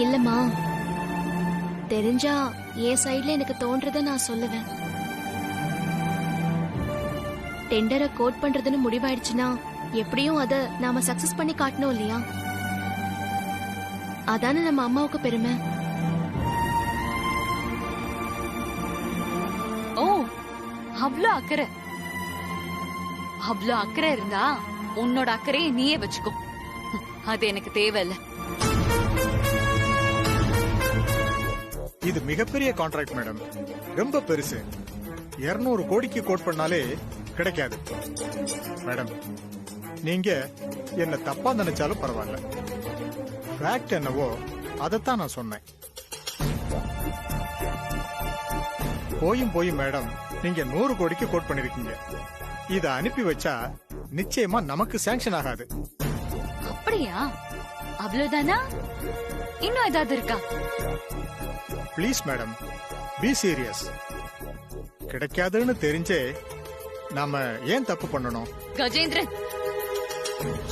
இல்லம்மா, தெரிஞ்சா என் சைடுல எனக்கு தோன்றத நான் சொல்லுவேன். டெண்டரை கோட் பண்றதுன்னு முடிவாயிடுச்சுன்னா எப்படியும் அத நாம சக்சஸ் பண்ணி காட்டணும் இல்லையா? அதானே நம்ம அம்மாவுக்கு பெருமை. ஓ, அவ்ளோ அக்கறை. அவ்ளோ அக்கறை இருந்தா உன்னோட அக்கறையை நீயே வச்சுக்கோ. அது எனக்கு தேவையில்ல. இது மிகப்பெரிய கான்ட்ராக்ட் மேடம், ரொம்ப பெருசு. 200 கோடிக்கு கோட் பண்ணாலே கிடைக்காது மேடம். நீங்க என்ன தப்பா நினைச்சாலும் பரவாயில்ல. ஃபேக்ட் என்னவோ அதைத்தான் நான் சொன்னேன். போயும் மேடம், நீங்க 100 கோடிக்கு கோட் பண்ணிருக்கீங்க. இத அனுப்பி வச்சா நிச்சயமா நமக்கு சாங்ஷன் ஆகாது. அப்படியா? அவ்வளவுதானா? இன்னும் ஏதாவது இருக்கா? Please madam, be serious. கிடைக்காதுன்னு தெரிஞ்சே நாம ஏன் தப்பு பண்ணணும்? கஜேந்திரன்,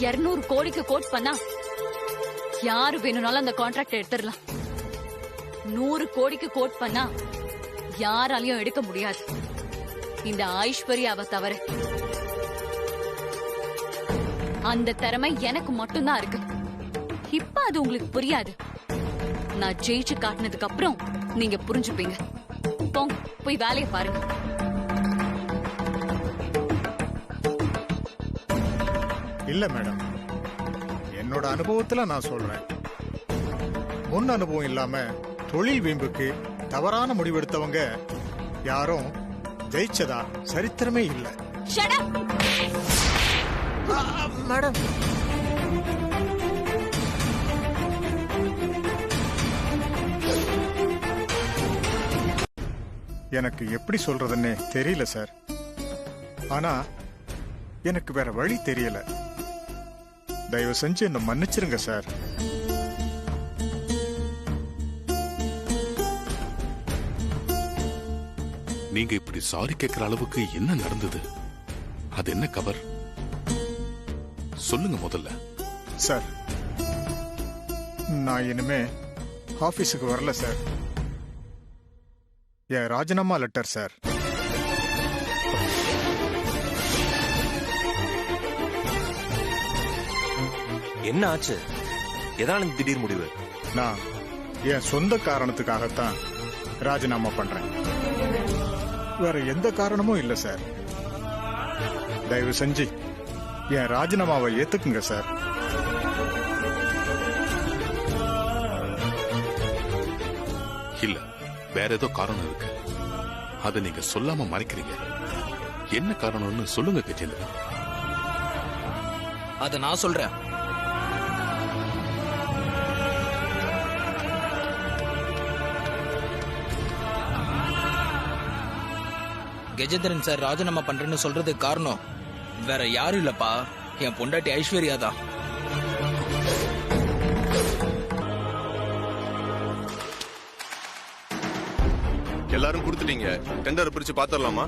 200 கோடிக்கு கோட் பண்ணா யாரு வேணும்னாலும் அந்த கான்ட்ராக்ட் எடுத்துடலாம். 100 கோடிக்கு கோட் பண்ணா யாராலையும் எடுக்க முடியாது, இந்த ஐஸ்வர்யாவை தவிர. அந்த திறமை எனக்கு மட்டும்தான் இருக்கு. இப்ப அது உங்களுக்கு புரியாது. நான் ஜெயிச்சு காட்டினதுக்கு அப்புறம் நீங்க புரிஞ்சுப்பீங்க. போங்க, போய் வேலையை பாருங்க. இல்ல மேடம், என்னோட அனுபவத்துல நான் சொல்றேன். முன் அனுபவம் இல்லாம தொழில் வீம்புக்கு தவறான முடிவெடுத்தவங்க யாரும் ஜெயிச்சதா சரித்திரமே இல்ல. மேடம், எனக்கு எப்படி சொல்றதுன்னே தெரியல சார். ஆனா எனக்கு வேற வழி தெரியல. தயவு செஞ்சு என்ன மன்னிச்சிருங்க சார். நீங்க இப்படி சாரி கேட்கிற அளவுக்கு என்ன நடந்தது? அது என்ன கவர் சொல்லுங்க முதல்ல. சார், நான் இனிமே ஆபீஸுக்கு வரல சார். என் ராஜினாமா லெட்டர் சார். என்ன ஆச்சு? எதனால இந்த திடீர் முடிவு? நான் என் சொந்த காரணத்துக்காகத்தான் ராஜினாமா பண்றேன். வேற எந்த காரணமும் இல்ல சார். தயவு செஞ்சு என் ராஜினாமாவை ஏத்துக்குங்க சார். இல்ல, வேற ஏதோ காரணம் இருக்கு. அதை நீங்க சொல்லாம மறைக்கிறீங்க. என்ன காரணம்னு சொல்லுங்க கஜேந்திரன். அத நான் சொல்றேன். கஜேந்திரன் சார் ராஜினாமா பண்றேன்னு சொல்றதுக்கு காரணம் வேற யாரும் இல்லப்பா, என் பொண்டாட்டி ஐஸ்வர்யா தான். எல்லாரும் கொடுத்துட்டீங்க. டெண்டர் பிரிச்சு பாத்துடலாமா?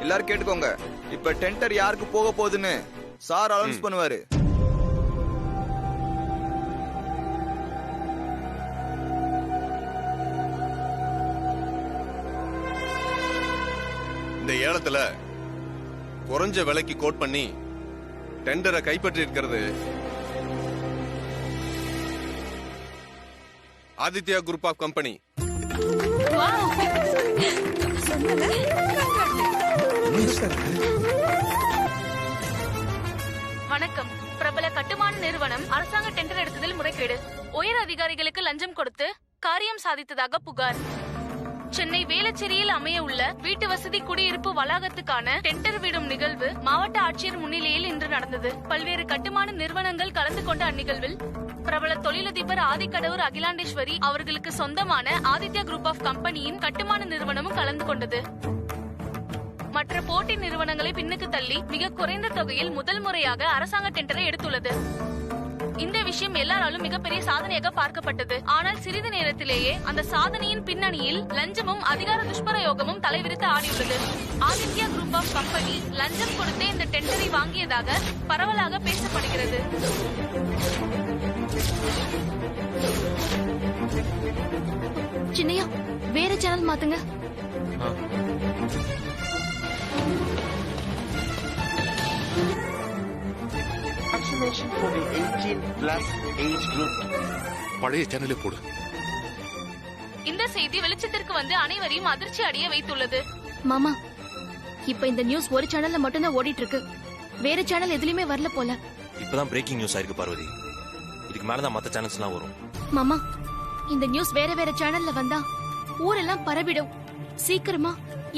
எல்லாரும் கேட்டுக்கோங்க. இப்ப டெண்டர் யாருக்கு போக போகுதுன்னு சார் அனௌன்ஸ் பண்ணுவாரு. இந்த ஏலத்துல குறைஞ்ச விலைக்கு கோட் பண்ணி டெண்டரை கைப்பற்றி இருக்கிறது ஆதித்யா குரூப் ஆஃப் கம்பெனி. வணக்கம். பிரபல கட்டுமான நிறுவனம் அரசாங்க டெண்டர் எடுத்ததில் முறைகேடு, உயர் அதிகாரிகளுக்கு லஞ்சம் கொடுத்து காரியம் சாதித்ததாக புகார். சென்னை வேளச்சேரியில் அமைய உள்ள வீட்டு வசதி குடியிருப்பு வளாகத்துக்கான டெண்டர் விடும் நிகழ்வு மாவட்ட ஆட்சியர் முன்னிலையில் இன்று நடந்தது. பல்வேறு கட்டுமான நிறுவனங்கள் கலந்து கொண்ட அந்நிகழ்வில் பிரபல தொழிலதிபர் ஆதிக்கடவுர் அகிலாண்டேஸ்வரி அவர்களுக்கு சொந்தமான ஆதித்யா குரூப் ஆஃப் கம்பெனியின் கட்டுமான நிறுவனமும் கலந்து கொண்டது. மற்ற போட்டி நிறுவனங்களை பின்னுக்கு தள்ளி மிக குறைந்த தொகையில் முதல் முறையாக அரசாங்க டெண்டரை எடுத்துள்ளது. இந்த விஷயம் எல்லாராலும் மிகப்பெரிய சாதனையாக பார்க்கப்பட்டது. ஆனால் சிறிது நேரத்திலேயே அந்த சாதனையின் பின்னணியில் லஞ்சமும் அதிகார துஷ்பிரயோகமும் தலைவிரித்து ஆடியுள்ளது. ஆதித்யா குரூப் ஆஃப் கம்பெனி லஞ்சம் கொடுத்தே இந்த டெண்டரை வாங்கியதாக பரவலாக பேசப்படுகிறது. சின்னையா, வேற சேனல் மாத்துங்க. பழைய சேனலே போடு. இந்த செய்தி வெளிச்சத்திற்கு வந்து அனைவரையும் அதிர்ச்சி அடைய வைத்துள்ளது. மாமா, இப்ப இந்த நியூஸ் ஒரு சேனல்ல மட்டும்தான் ஓடிட்டு இருக்கு. வேற சேனல் எதுலயுமே வரல போல. இப்பதான் பிரேக்கிங் நியூஸ் ஆயிருக்கு பார்வதி. இதுக்கு மேலதான் மத்த சேனல்ஸ் எல்லாம் வரும். மாமா, இந்த நியூஸ் வேற வேற சேனல்ல வந்தா ஊரெல்லாம் பரவிடும். சீக்கிரமா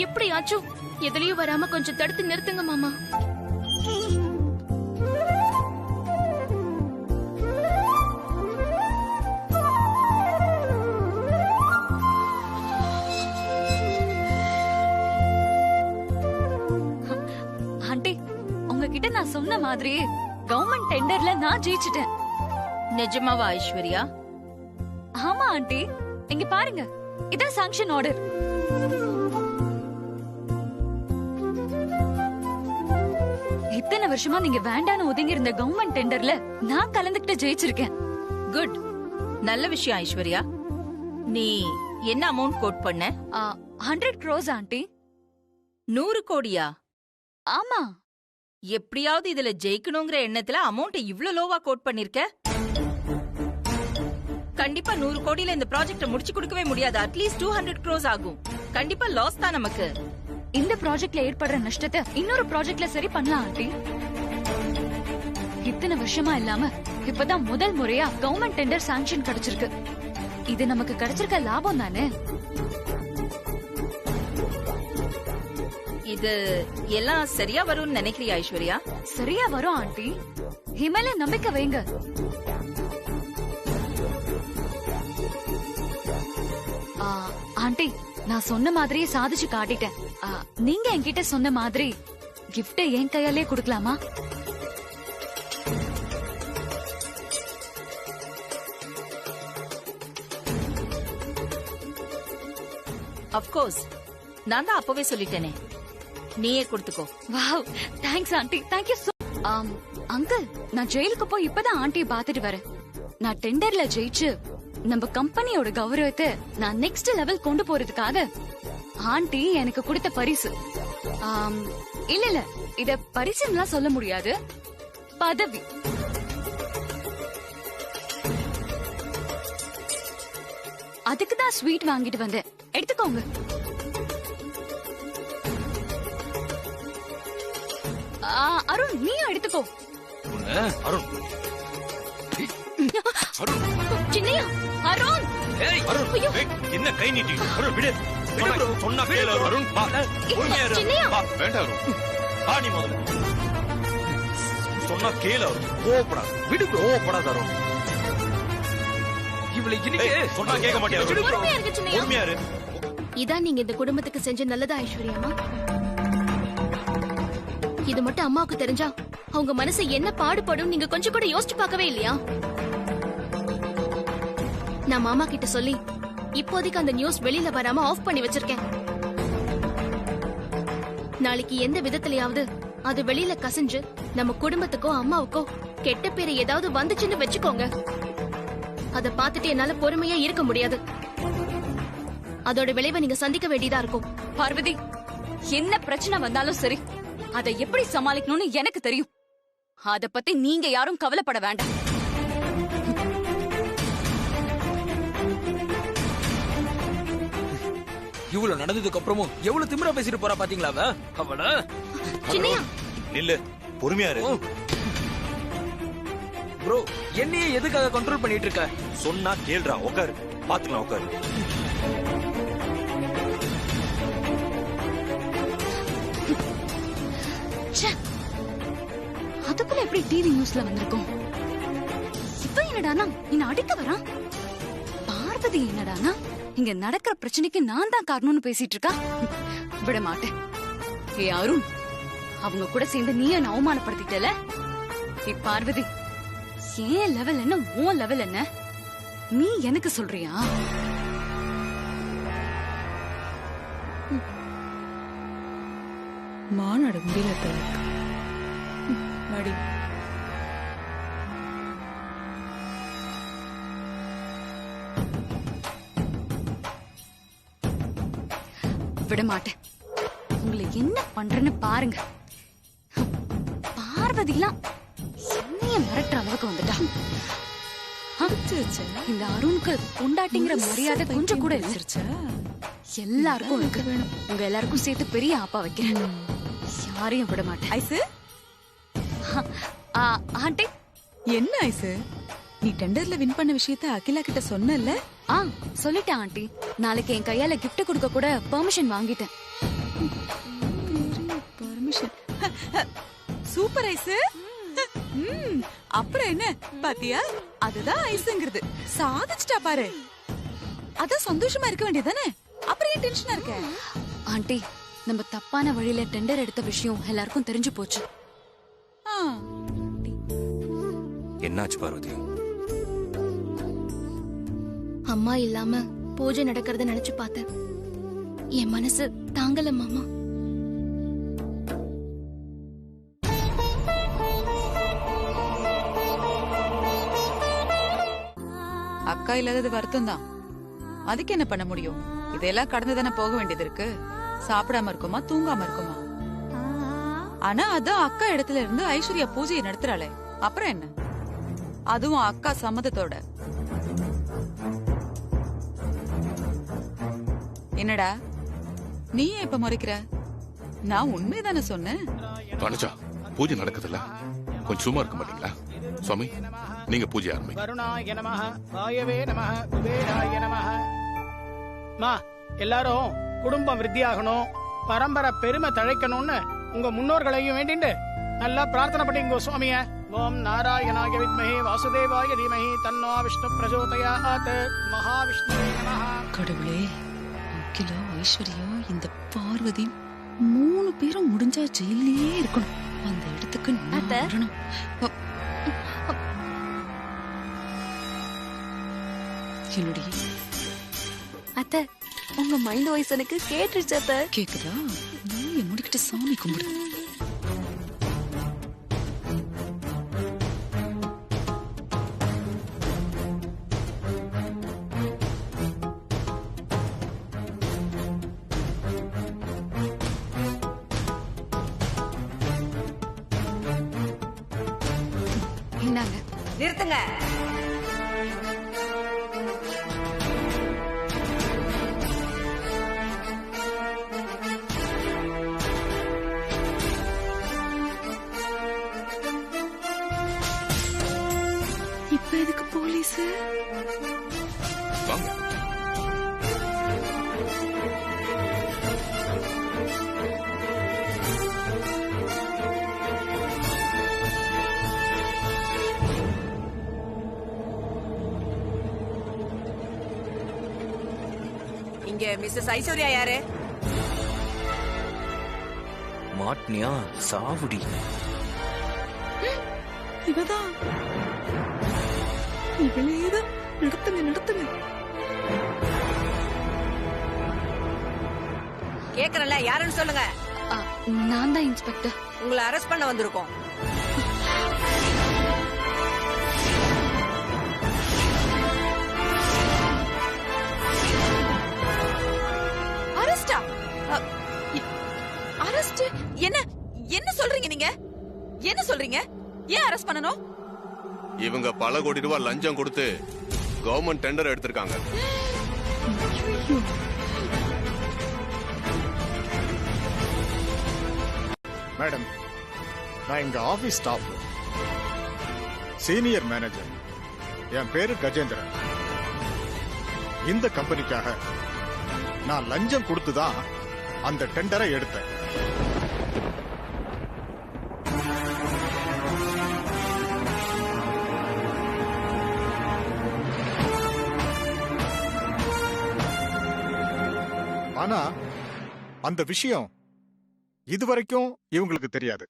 எப்படியாச்சும் எதுலயும் வராம கொஞ்சம் தடுத்து நிறுத்துங்க மாமா. ஆண்டி, உங்ககிட்ட நான் சொன்ன மாதிரி கவர்மெண்ட் டெண்டர்ல நான் ஜெயிச்சிட்டேன். நிஜமாவா ஐஸ்வர்யா? ஆமா ஆண்டி, இங்க பாருங்க, இதான் சாங்ஷன் ஆர்டர். இத்தனை வருஷமா நீங்க வேண்டான்னு ஒதுங்கி இருந்த கவர்மெண்ட் டெண்டர்ல நான் கலந்துக்கிட்டு ஜெயிச்சிருக்கேன். குட், நல்ல விஷயம் ஐஸ்வர்யா. நீ என்ன அமௌண்ட் கோட் பண்ண? 100 crores ஆண்டி. 100 கோடியா? ஆமா. எப்படியாவது இதுல ஜெயிக்கணுங்கிற எண்ணத்துல அமௌண்ட் இவ்ளோ லோவா கோட் பண்ணிருக்க? கண்டிப்பா 100 கோடியில இந்த ப்ராஜெக்ட முடிச்சு கொடுக்கவே முடியாது. அட்லீஸ்ட் 200 crores ஆகும். கண்டிப்பா லாஸ் தான் நமக்கு. இந்த ப்ராஜெக்ட்ல ஏற்படுற நஷ்டத்தை இன்னொரு ப்ராஜெக்ட்ல சரி பண்ணலாம் ஆண்டி. இத்தனை வருஷமா இல்லாம இப்பதான் முதல் முறையா கவர்மெண்ட் டெண்டர் சாங்ஷன் கிடைச்சிருக்கு. இது நமக்கு கிடைச்சிருக்க லாபம் தானே. இது எல்லாம் சரியா வரும்னு நினைக்கிறியா ஐஸ்வர்யா? சரியா வரும் ஆண்டி. ஹிமல நம்பிக்கை வைங்க. ஆண்டி, நான் சொன்ன மாதிரியே சாதிச்சு காட்டிட்டேன். நீங்க என்கிட்ட சொன்ன மாதிரி கிஃப்ட என் கையாலே கொடுக்கலாமா? அப்கோர்ஸ், நான் தான் அப்பவே சொல்லிட்டேனே, நீயே கொடுத்துக்கோ. Wow, thanks aunty. Thank you so. Uncle, நான் ஜெயிலுக்கு போய் இப்பதான் ஆண்டியை பாத்துட்டு வரேன். நான் டெண்டர்ல ஜெயிச்சு நம்ம கம்பெனியோட கௌரவத்தை நான் நெக்ஸ்ட் லெவல் கொண்டு போறதுக்காக ஆண்டி எனக்கு கொடுத்த பரிசு. இல்ல இத பரிசுன்னு சொல்ல முடியாது, பதவி. அதுக்கு தான் ஸ்வீட் வாங்கிட்டு வந்தேன். எடுத்துக்கோங்க. அருண், நீயும் எடுத்துக்கோ. அருண், சின்னையா, அருண். என்ன கை நீட்டி? அருண் விடு. சொன்னா கேளு அருண். சின்னையா, வேண்டாம் அருண். நீ முதல்ல சொன்னா கேளு அருண். கோவப்படாத, விடு. கோவப்படாத அருண். இவளை இன்னைக்கு சொன்னா கேட்க மாட்டியா? பொறுமையா இருக்கு சின்னையா. பொறுமையா இரு. இதான் நீங்க இந்த குடும்பத்துக்கு செஞ்ச நல்லதா ஐஸ்வர்யாமா? இது மட்டும் அம்மாவுக்கு தெரிஞ்சா அவங்க மனசு என்ன பாடுபடும் நீங்க கொஞ்சம் கூட யோசிச்சு பார்க்கவே இல்லையா? நான் மாமா கிட்ட சொல்லி இப்போதைக்கு அந்த நியூஸ் வெளியில வராம ஆஃப் பண்ணி வச்சிருக்கேன். நாளைக்கு எந்த விதத்திலயாவது அது வெளியில கசிஞ்சு நம்ம குடும்பத்துக்கோ அம்மாவுக்கோ கெட்ட பேரு ஏதாவது வந்துச்சுன்னு வச்சுக்கோங்க, அத பாத்துட்டு என்னால பொறுமையா இருக்க முடியாது. அதோட விளைவை நீங்க சந்திக்க வேண்டியதா இருக்கும். பார்வதி, என்ன பிரச்சனை வந்தாலும் சரி, அதை எப்படி சமாளிக்கணும்னு எனக்கு தெரியும். அத பத்தி நீங்க யாரும் கவலைப்பட வேண்டாம். இவ்வளவு நடந்ததுக்கு அப்புறமும் எவ்வளவு திமிரா பேசிட்டு போறா பாத்தீங்களா அவள? சின்னையா, நில்லு. பொறுமையா இரு. ப்ரோ, என்னையே எதுக்காக கண்ட்ரோல் பண்ணிட்டு இருக்க? சொன்னா கேளுடா. உட்காரு, பாத்துக்கலாம். உட்காரு. அதுக்குள்ள எப்படி டிவி நியூஸ்ல வந்திருக்கும்? இப்ப என்னடானா என்ன அடிக்க வரான்? பார்வதி என்னடானா இங்க நடக்கிற பிரச்சனைக்கு நான் தான் காரணம்னு பேசிட்டு இருக்கா. விட மாட்டேன். ஏ அருண், அவங்க கூட சேர்ந்து நீ என்ன அவமானப்படுத்திட்டல. பார்வதி, ஏன் லெவல் என்ன, உன் லெவல் என்ன, நீ எனக்கு சொல்றியா? மாநாடு முடியல மடி. விட மாட்டேன். உங்களை என்ன பண்றேன்னு பாருங்க. பார்வதிலாம் என்னைய மிரட்டுற அளவுக்கு வந்துட்டா. இந்த அருணுக்கு பொண்டாட்டிங்கிற மரியாதை கொஞ்சம் கூட இல்ல. எல்லாருக்கும் இருக்கு. உங்க எல்லாருக்கும் சேர்த்து பெரிய ஆப்பா வைக்கிறேன். யாரையும் விட மாட்டேன். Ice, aunty. என்ன ஐசு, நீ டெண்டர்ல வின் பண்ண விஷயத்த அகிலா கிட்ட சொன்னல? சொல்லிட்டேன் ஆண்டி. நாளைக்கு என் கையால கிஃப்ட் கொடுக்க கூட பெர்மிஷன் வாங்கிட்டேன். பெர்மிஷன்? சூப்பர் ஐசு. அப்புறம் என்ன பாத்தியா, அதுதான் ஐசுங்கிறது. சாதிச்சிட்டா பாரு. அதான் சந்தோஷமா இருக்க வேண்டியதானே, அப்புறம் ஏன் டென்ஷனா இருக்க? ஆண்டி, நம்ம தப்பான வழியில டெண்டர் எடுத்த விஷயம் எல்லாருக்கும் தெரிஞ்சு போச்சு. என்னாச்சு பார்வதி? அம்மா இல்லாம பூஜை நடக்கிறத நினைச்சு பார்த்தேன். என் மனசு தாங்கல மாமா. அக்கா இல்லாதது வருத்தம் தான். அதுக்கு என்ன பண்ண முடியும்? இதெல்லாம் கடந்து தானே போக வேண்டியது இருக்கு. சாப்பிடாம இருக்குமா, தூங்காம இருக்குமா? ஆனா அதான் அக்கா இடத்துல இருந்து ஐஸ்வர்யா பூஜையை நடத்துறாளே, அப்புறம் என்ன? அதுவும் அக்கா சம்மதத்தோட. என்னடா நீ ஏன் இப்ப முறைக்கிற? நான் உண்மைதானே சொன்னேன். வனஜா, பூஜை நடக்குதுல்ல, கொஞ்சம் சும்மா இருக்க மாட்டீங்களா? சுவாமி, நீங்க பூஜை ஆரம்பிங்க. வருணாய நமஹ, வாயவே நமஹ, குபேராய நமஹ. மா, எல்லாரும் குடும்பம் விருத்தியாகணும், பரம்பரை பெருமை தழைக்கணும்னு உங்க முன்னோர்களையும் வேண்டிண்டு நல்லா பிரார்த்தனை பண்ணிங்க சுவாமிய. ஓம் நாராயணாய வித்மஹே வாசுதேவாய தீமஹி தன்னோ விஷ்ணு பிரச்சோதயாத். மகாவிஷ்ணுவே நமஹ. கடவுளே, அகிலா, ஐஸ்வர்யா, இந்த பார்வதி 3 பேரும் முடிஞ்சா ஜெயிலே இருக்கணும். அந்த இடத்துக்கு நான் வரணும். என்னுடைய அத்தை, உங்க மைண்ட் வாய்ஸ் எனக்கு கேட்டுருச்சு அத்தை. கேக்குதா? நீ முடிக்கிட்டு சாமி கும்பிடு. என்னங்க நிறுத்துங்க. இப்ப எதுக்கு போலீஸ்? வாங்க. இங்க மிஸ்ஸஸ் ஐஸ்வர்யா யாரு? மாட்னியா சாவுடி. இவதான். இவளேதான். நடத்துங்க, நடத்துங்க. கேக்குறல, யாருன்னு சொல்லுங்க. நான் தான் இன்ஸ்பெக்டர். உங்களை அரெஸ்ட் பண்ண வந்திருக்கோம். அரெஸ்டா? அரெஸ்ட்? என்ன என்ன சொல்றீங்க நீங்க? என்ன சொல்றீங்க? ஏன் அரெஸ்ட் பண்ணனும்? இவங்க பல கோடி ரூபாய் லஞ்சம் கொடுத்து கவர்மெண்ட் டெண்டர் எடுத்திருக்காங்க. மேடம், நான் இங்க ஆபீஸ் ஸ்டாஃப், சீனியர் மேனேஜர். என் பேரு கஜேந்திரன். இந்த கம்பெனிக்காக நான் லஞ்சம் கொடுத்துதான் அந்த டெண்டரை எடுத்தேன். ஆனா அந்த விஷயம் இதுவரைக்கும் இவங்களுக்கு தெரியாது.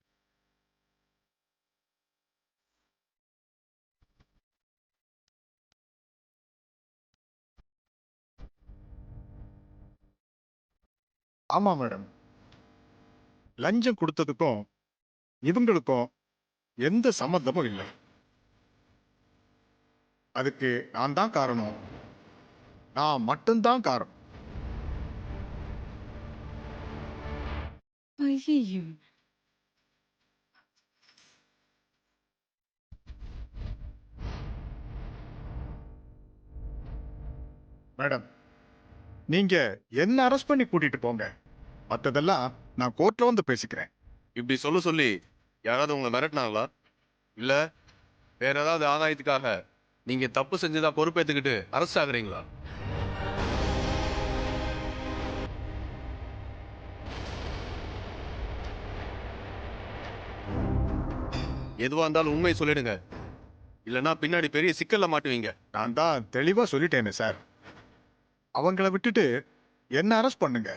ஆமா மேடம், லஞ்சம் கொடுத்ததுக்கும் இவங்களுக்கும் எந்த சம்பந்தமும் இல்லை. அதுக்கு நான் தான் காரணம். நான் மட்டும்தான் காரணம். ஐயோ, மேடம், நீங்க என்ன அரெஸ்ட் பண்ணி கூட்டிட்டு போங்க, மத்ததெல்லாம் நான் கோர்ட்ல வந்து பேசிக்கிறேன். இப்படி சொல்லி யாராவது உங்களை மிரட்டினாங்களா? இல்ல வேற ஏதாவது ஆதாயத்துக்காக நீங்க தப்பு செஞ்சதா பொறுப்பேத்துக்கிட்டு அரெஸ்ட் ஆகுறீங்களா? எதுவா இருந்தாலும் உண்மை சொல்லிடுங்க, இல்லனா பின்னாடி பெரிய சிக்கல்ல மாட்டுவீங்க. நான் தான் தெளிவா சொல்லிட்டேனே சார். அவங்கள விட்டுட்டு என்ன அரெஸ்ட் பண்ணுங்க.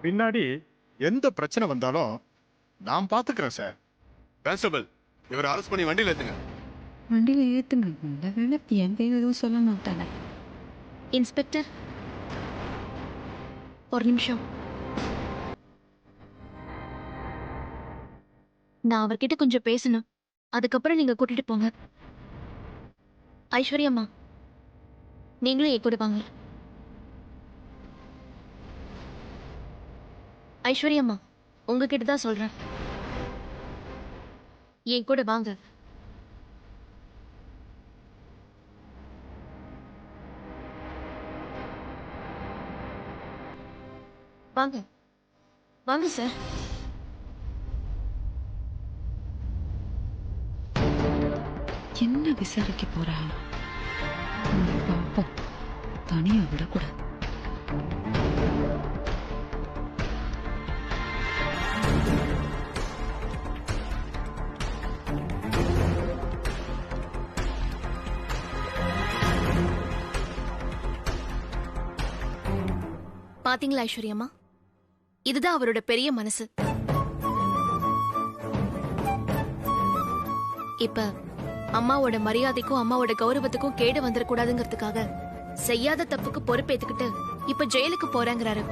பின்னாடி எந்த பிரச்சனை வந்தாலும் நான் பாத்துக்கிறேன் சார். கான்ஸ்டபிள், இவரை அரெஸ்ட் பண்ணி வண்டியில ஏத்துங்க. வண்டியில ஏத்துங்க. என் பேர் எதுவும் சொல்ல மாட்டாங்க. இன்ஸ்பெக்டர், ஒரு நிமிஷம். நான் அவர்கிட்ட கொஞ்சம் பேசணும். அதுக்கப்புறம் நீங்க கூட்டிட்டு போங்க. ஐஸ்வர்யம்மா, நீங்களும் என் கூட வாங்க. ஐஸ்வர்யம்மா, உங்ககிட்ட தான் சொல்றேன். என் கூட வாங்க. வாங்க வாங்க சார். என்ன விசாரிக்க போறா? பாப்போம், தனியா விடக்கூடாது. பாத்தீங்களா ஐஸ்வர்யம்மா, இதுதான் அவரோட பெரிய மனசு. இப்ப அம்மாவோட மரியாதைக்கும் அம்மாவோட கௌரவத்துக்கும் கேடு வந்துடக்கூடாதுங்கிறதுக்காக செய்யாத தப்புக்கு பொறுப்பேத்துக்கிட்டு இப்ப ஜெயிலுக்கு போறேங்கிறாரு.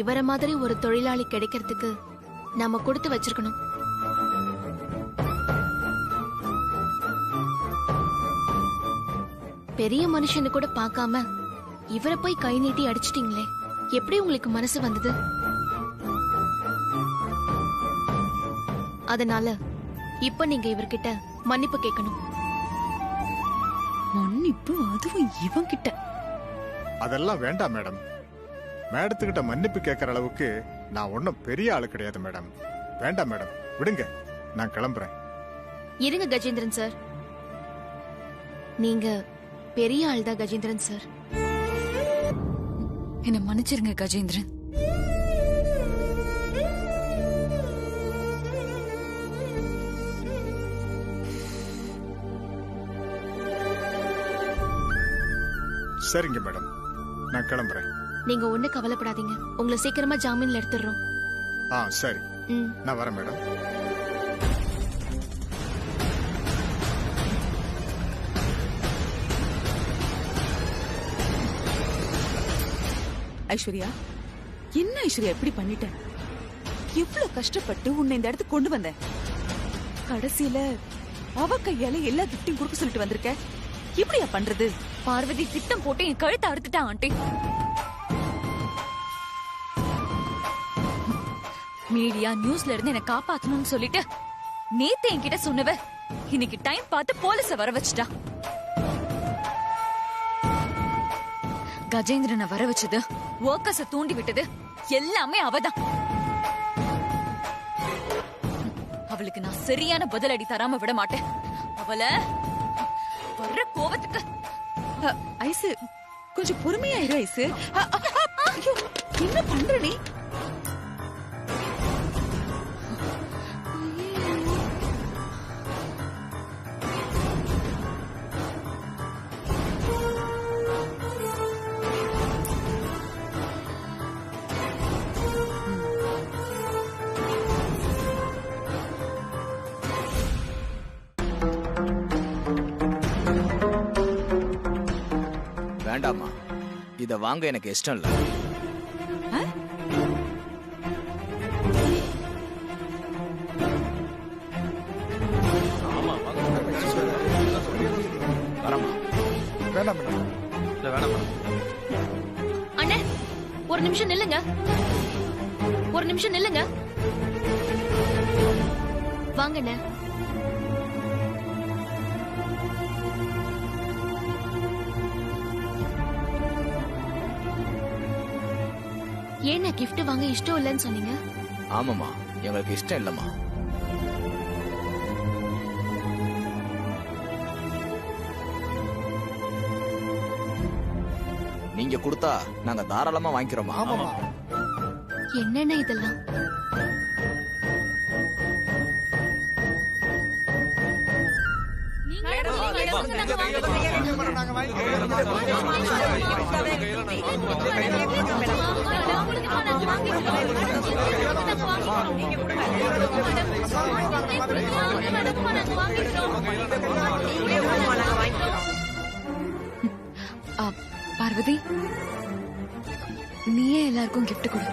இவர மாதிரி ஒரு தொழிலாளி கிடைக்கிறதுக்கு நாம கொடுத்து வச்சிருக்கணும். பெரிய மனுஷன்னு கூட பார்க்காம இவரை போய் கை நீட்டி அடிச்சிட்டீங்களே, எப்படி உங்களுக்கு மனசு வந்தது? அதனால இப்ப நீங்க இவர்கிட்ட மன்னிப்பு கேட்கணும். மன்னிப்பு? அதுவும் இவன் கிட்ட? அதெல்லாம் வேண்டாம் மேடம். மேடத்துக்கிட்ட மன்னிப்பு கேட்கற அளவுக்கு நான் ஒன்னும் பெரிய ஆளு கிடையாது மேடம். வேண்டாம் மேடம், விடுங்க, நான் கிளம்புறேன். இருங்க கஜேந்திரன் சார், நீங்க பெரிய ஆள் தான் கஜேந்திரன் சார். என்ன மன்னிச்சிருங்க கஜேந்திரன். சரிங்க மேடம், நான் கிளம்புறேன். நீங்க ஒண்ணு கவலைப்படாதீங்க, உங்களை சீக்கிரமா ஜாமீன்ல எடுத்துடுறோம். சரி, நான் வரேன் மேடம். ஐஸ்வர்யா, என்ன ஐஸ்வர்யா இப்படி பண்ணிட்ட? எவ்வளவு கஷ்டப்பட்டு உன்னை இந்த இடத்துக்கு கொண்டு வந்தேன். கடைசியில அவ கையால எல்லா கிஃப்டையும் கொடுக்க சொல்லிட்டு வந்திருக்க. இப்படியா பண்றது? பார்வதி திட்டம் போட்டு என் கழுத்தை அறுத்துட்டா ஆண்டி. மீடியா நியூஸ்ல இருந்து என்ன காப்பாத்தணும்னு சொல்லிட்டு நேத்து என்கிட்ட சொன்னவ இன்னைக்கு டைம் பார்த்து போலீஸ வர வச்சுட்டா. கஜேந்திரனை வர வச்சது, ஒர்க்கர்ஸ தூண்டி விட்டது எல்லாமே அவதான். அவளுக்கு நான் சரியான பதிலடி தராம விட மாட்டேன். அவளை வர்ற கோவத்துக்கு. ஐசு, கொஞ்சம் பொறுமையா இரு ஐசு. என்ன பண்ற நீ? வேண்டாமா, இத வாங்க எனக்கு இஷ்டம் இல்ல. அண்ணே, ஒரு நிமிஷம் நில்லுங்க, ஒரு நிமிஷம் நில்லுங்க. வாங்க அண்ணே. ஏன்னா கிஃப்ட் வாங்க இஷ்டம் இல்லைன்னு சொன்னீங்க? ஆமாமா, எங்களுக்கு இஷ்டம் இல்லம்மா. நீங்க கொடுத்தா நாங்க தாராளமா வாங்கிக்கிறோமா? ஆமாமா. என்னென்ன இதெல்லாம்? பார்வதி, நீயே எல்லாருக்கும் gift கொடு.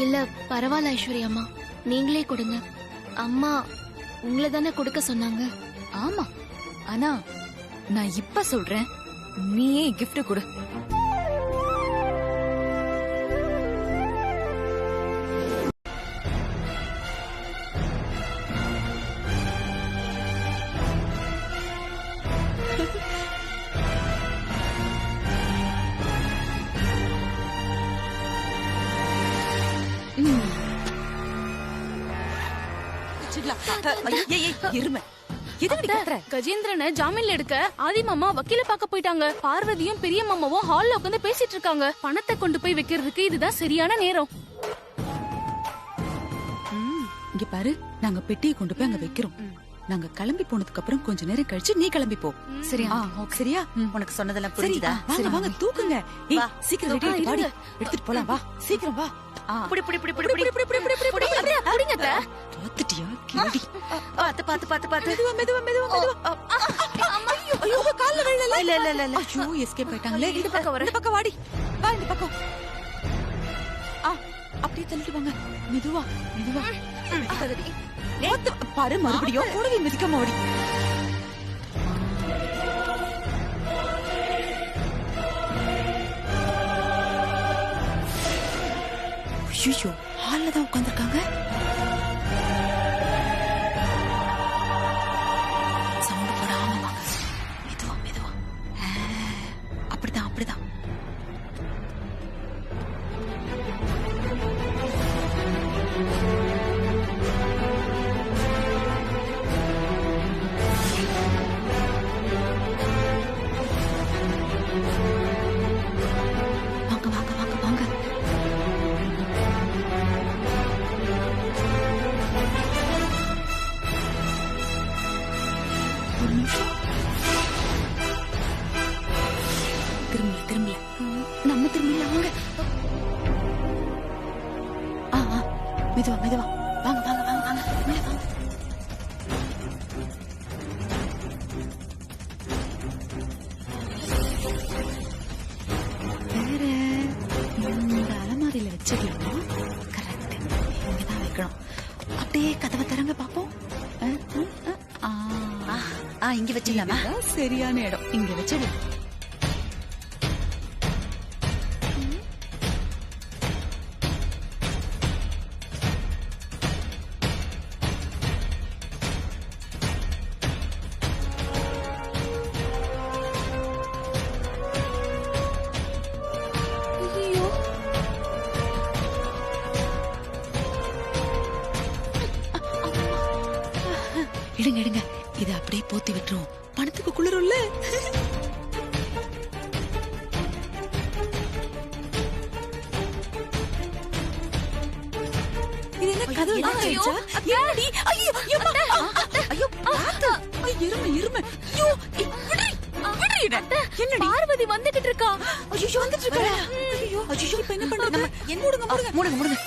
இல்ல பரவாயில்ல ஐஸ்வர்யா அம்மா, நீங்களே கொடுங்க. அம்மா உங்களை தானே கொடுக்க சொன்னாங்க. ஆமா, ஆனா நான் இப்ப சொல்றேன், நீயே gift கொடு. கஜேந்திரனை ஜாமீன்ல எடுக்க ஆதி மாமா வக்கீல பார்க்க போயிட்டாங்க. பார்வதியும் பெரிய மாமாவும் ஹால்ல உட்காந்து பேசிட்டு இருக்காங்க. பணத்தை கொண்டு போய் வைக்கிறதுக்கு இதுதான் சரியான நேரம். இங்க பாரு, நாங்க பெட்டியை கொண்டு போய் அங்க வைக்கிறோம். நாங்க கிளம்பி போனதுக்கு அப்புறம் கொஞ்ச நேரம் கழிச்சு நீ கிளம்பி போ. சரியா? சரியா? உனக்கு சொன்னதெல்லாம் சரி, புரிஞ்சுதா? வாங்க வாங்க தூக்குங்க. ஏய், சீக்கிரம் ரெடி ஆயிட்டு வாடி. எடுத்துட்டு போலாம் வா. சீக்கிரம் வா. புடி புடி புடி புடி புடி புடி புடி புடி புடி புடிங்க அத்தை. பாத்துட்டியா? கிளடி. பாத்து பாத்து பாத்து பாத்து. மெதுவா மெதுவா மெதுவா மெதுவா. ஐயோ கால்ல விழல. இல்ல இல்ல இல்ல. ஐயோ எஸ்கேப் ஆயிட்டாங்களே. இந்த பக்கம் வர. இந்த பக்கம் வாடி. வா இந்த பக்கம். அப்படியே தள்ளிட்டு வாங்க. மெதுவா மெதுவா. பாரு மறுபடியும் கூடவே மிதிக்காம ஓடி. ஐயோ ஹால்ல தான் உட்கார்ந்திருக்காங்க. சவுண்ட் போடாம வாங்க. மெதுவா மெதுவா. அப்படிதான் அப்படிதான். வாங்க வாங்க வாங்க வாங்க. ஒரு நிமிஷம். திரும்பல திரும்பல. நம்ம திரும்பல வாங்க. மெதுவா மெதுவா. வாங்க வாங்க வாங்க வாங்க. உள்ள வாங்க. வேற இந்த அலமாரியில வச்சிடலாம். கரெக்ட், இங்கதான் வைக்கணும். அப்படியே கதவை திறங்க பாப்போம். இங்க வச்சிடலாமா? சரியான இடம். இங்க வச்சிடலாம். எடுங்க எடுங்க. இதை அப்படியே போத்தி விட்டுரும். பணத்துக்கு குளிரும்ல. இது என்ன கதவு லாக்காயிடுச்சா? என்னடி? ஐயோ ஐயோ பாத்து. எருமை எருமை. ஐயோ விடு விடு. என்னடி? பார்வதி வந்துகிட்டு இருக்கா. ஐயோ வந்துட்டு இருக்கா? ஐயோ ஐயோ இப்ப என்ன பண்றது? மூடுங்க மூடுங்க மூடுங்க மூடுங்க.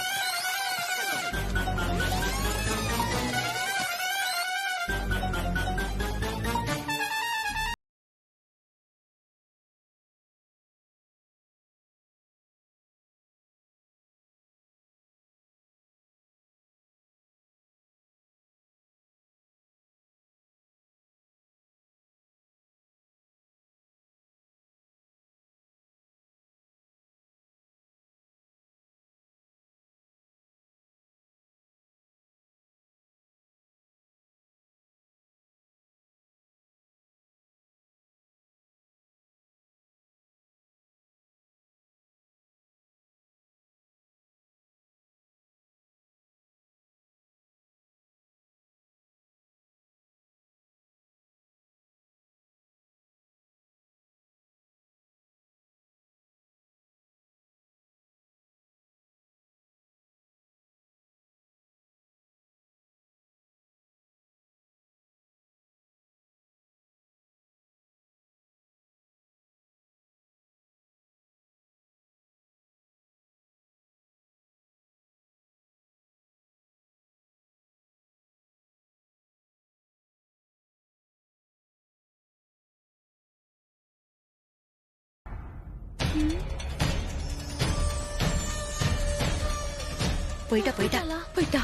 போயிட்டா போயிட்டா போயிட்டா.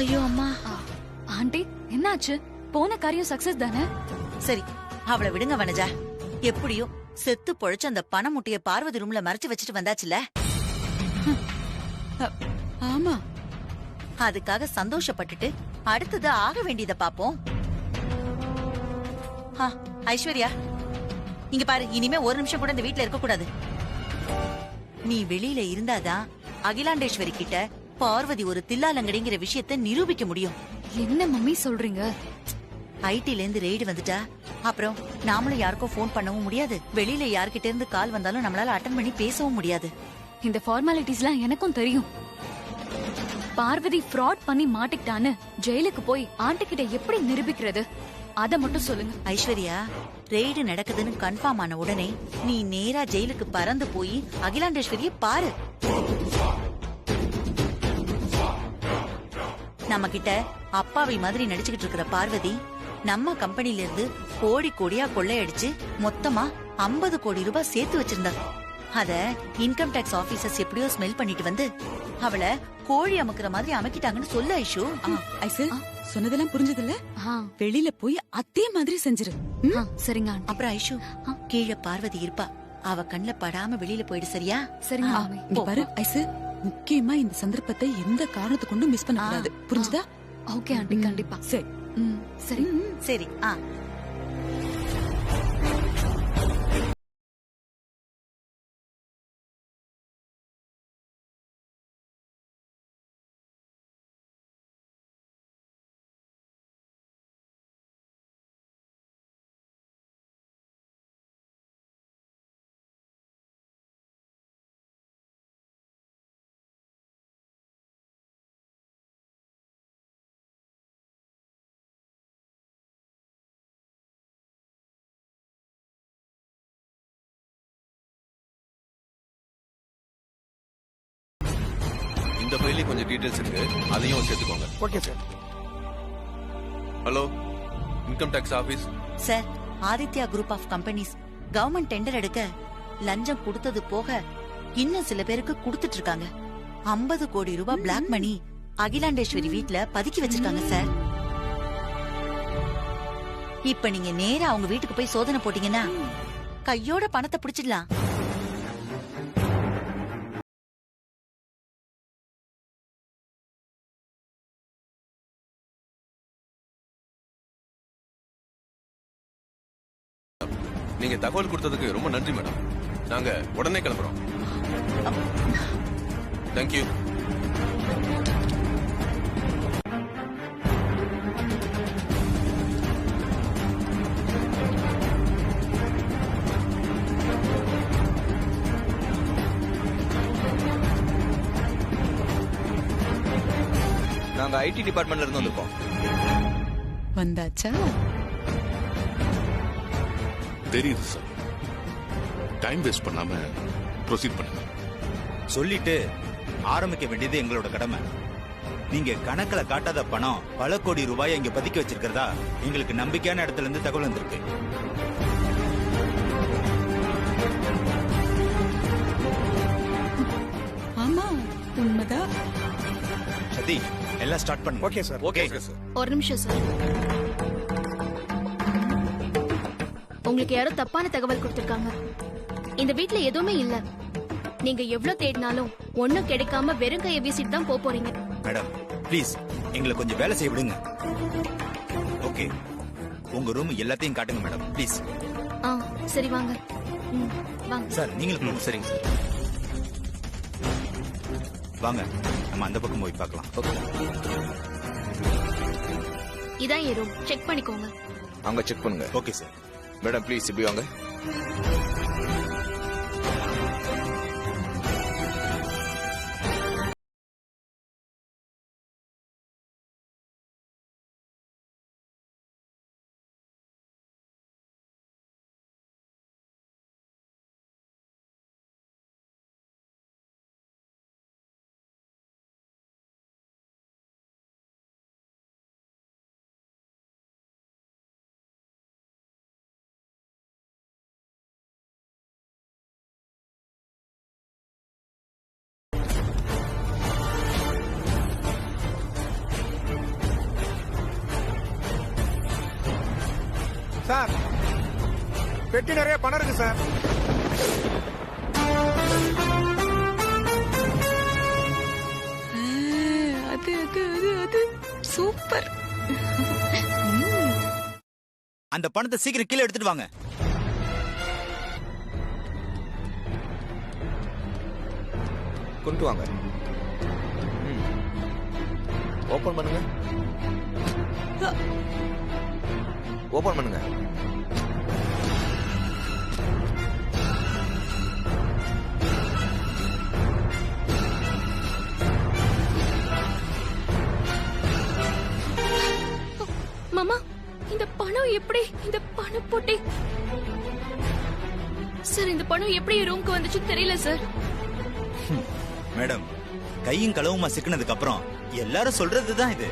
ஐயோ அம்மா. ஆண்டி என்னாச்சு? போன காரியம் சக்சஸ் தானே? சரி அவளை விடுங்க வனஜா. எப்படியோ செத்து பொழைச்சு அந்த பண முட்டைய பார்வதி ரூம்ல மறைச்சு வச்சுட்டு வந்தாச்சுல. ஆமா. அதுக்காக சந்தோஷப்பட்டுட்டு அடுத்தது ஆக வேண்டியதை பாப்போம். ஐஸ்வர்யா இங்க பாரு, இனிமே ஒரு நிமிஷம் கூட இந்த வீட்ல இருக்க கூடாது. நீ வெளியில இருந்தாதான் அகிலாண்டேஸ்வரி கிட்ட பார்வதி ஒரு தில்லாலங்கடிங்கிற விஷயத்தை நிரூபிக்க முடியும். என்ன மம்மி சொல்றீங்க? ஐடில இருந்து ரெய்டு வந்துட்டா அப்புறம் நாமளும் யாருக்கும் போன் பண்ணவும் முடியாது. வெளியில யார்கிட்ட இருந்து கால் வந்தாலும் நம்மளால அட்டன் பண்ணி பேசவும் முடியாது. இந்த ஃபார்மாலிட்டிஸ்லாம் எனக்கும் தெரியும். பார்வதி ஃப்ராட் பண்ணி மாட்டிக்கிட்டான்னு ஜெயிலுக்கு போய் ஆண்டி கிட்ட எப்படி நிரூபிக்கிறது? அத மட்டும் சொல்லுங்க. ஐஸ்வர்யா, ரெய்டு நடக்குதுன்னு கன்ஃபார்ம் ஆன உடனே நீ நேரா ஜெயிலுக்கு பறந்து போய் அகிலாண்டேஸ்வரிய பாரு. நம்ம கிட்ட அப்பாவி மாதிரி நடிச்சுக்கிட்டு இருக்கிற பார்வதி நம்ம கம்பெனில இருந்து கோடி கோடியா கொள்ளையடிச்சு மொத்தமா 50 கோடி ரூபாய் சேர்த்து வச்சிருந்தா. அத இன்கம் டாக்ஸ் ஆபீசர்ஸ் எப்படியோ ஸ்மெல் பண்ணிட்டு வந்து அவளை கோழி அமுக்குற மாதிரி அமைக்கிட்டாங்கன்னு சொல்ல ஐஷு. ஐசு சொன்னதெல்லாம் புரிஞ்சதில்ல? வெளியில போய் அதே மாதிரி செஞ்சிரு. சரிங்க. அப்புறம் ஐஷு கீழே பார்வதி இருப்பா, அவ கண்ணுல படாம வெளியில போயிடு. சரியா? சரிங்க. இங்க பாரு ஐசு, முக்கியமா இந்த சந்தர்ப்பத்தை எந்த காரணத்தை கொண்டு மிஸ் பண்ண கூடாது. புரிஞ்சுதா? ஓகே ஆண்டி, கண்டிப்பா. சரி சரி சரி. இந்த ஃபைல்ல கொஞ்சம் டீடைல்ஸ் இருக்கு, அதையும் சேர்த்துக்கோங்க. Okay sir. Hello, income tax office. Sir, Aditya group of companies government tender எடுக்க லஞ்சம் கொடுத்தது போக இன்னும் சில பேருக்கு கொடுத்துட்டு இருக்காங்க. 50 கோடி ரூபாய் பிளாக் மணி அகிலாண்டேஸ்வரி வீட்ல பதுக்கி வச்சிருக்காங்க சார். இப்ப நீங்க நேரா அவங்க வீட்டுக்கு போய் சோதனை போட்டீங்கன்னா கையோட பணத்தை பிடிச்சிடலாம். நீங்க தகவல் கொடுத்ததுக்கு ரொம்ப நன்றி மேடம். நாங்க உடனே கிளம்புறோம். தேங்க்யூ. நாங்க ஐடி டிபார்ட்மெண்ட்ல இருந்து வந்திருக்கோம். வந்தாச்சா? தெரியுது சார். டைம் வேஸ்ட் பண்ணாம ப்ரொசீட் பண்ணுங்க. சொல்லிட்டு ஆரம்பிக்க வேண்டியது எங்களோட கடமை. நீங்க கணக்குல காட்டாத பணம் பல கோடி ரூபாயை இங்க பதுக்கி வச்சிருக்கிறதா எங்களுக்கு நம்பிக்கையான இடத்துல இருந்து தகவல் வந்திருக்கு. ஆமா, உண்மைதான். சதி, எல்லாம் ஸ்டார்ட் பண்ணுங்க. Okay sir. Okay sir. ஒரு நிமிஷம் சார். உங்களுக்கு யாரோ தப்பான தகவல் கொடுத்திருக்காங்க. இந்த வீட்ல எதுவுமே இல்ல. நீங்க எவ்வளவு தேடினாலும் ஒண்ணும் கிடைக்காம வெறும் கையை வீசிட்டு தான் போறீங்க. மேடம் ப்ளீஸ் எங்களை கொஞ்சம் வேலை செய்ய விடுங்க. ஓகே, உங்க ரூம் எல்லாத்தையும் காட்டுங்க மேடம் ப்ளீஸ். சரி வாங்க. வாங்க சார். நீங்களும் சரிங்க சார். வாங்க, நம்ம அந்த பக்கம் போய் பார்க்கலாம். இதான் என் ரூம். செக் பண்ணிக்கோங்க. அங்க செக் பண்ணுங்க. Okay sir. மேடம் ப்ளீஸ் இப்படி வாங்க. பெட்டி நிறைய பணம் இருக்கு சார். அது அது அது அது சூப்பர். அந்த பணத்தை சீக்கிரம் கீழே எடுத்துட்டு வாங்க. கொண்டு வாங்க. ஓபன் பண்ணுங்க. ஓபன் பண்ணுங்க. மாமா, இந்த பணம் எப்படி? இந்த பணம் போட்டி சார், இந்த பணம் எப்படி ரூம்க்கு வந்துச்சு தெரியல சார். மேடம், கையும் களவுமா சிக்கினதுக்கு அப்புறம் எல்லாரும் சொல்றதுதான் இது.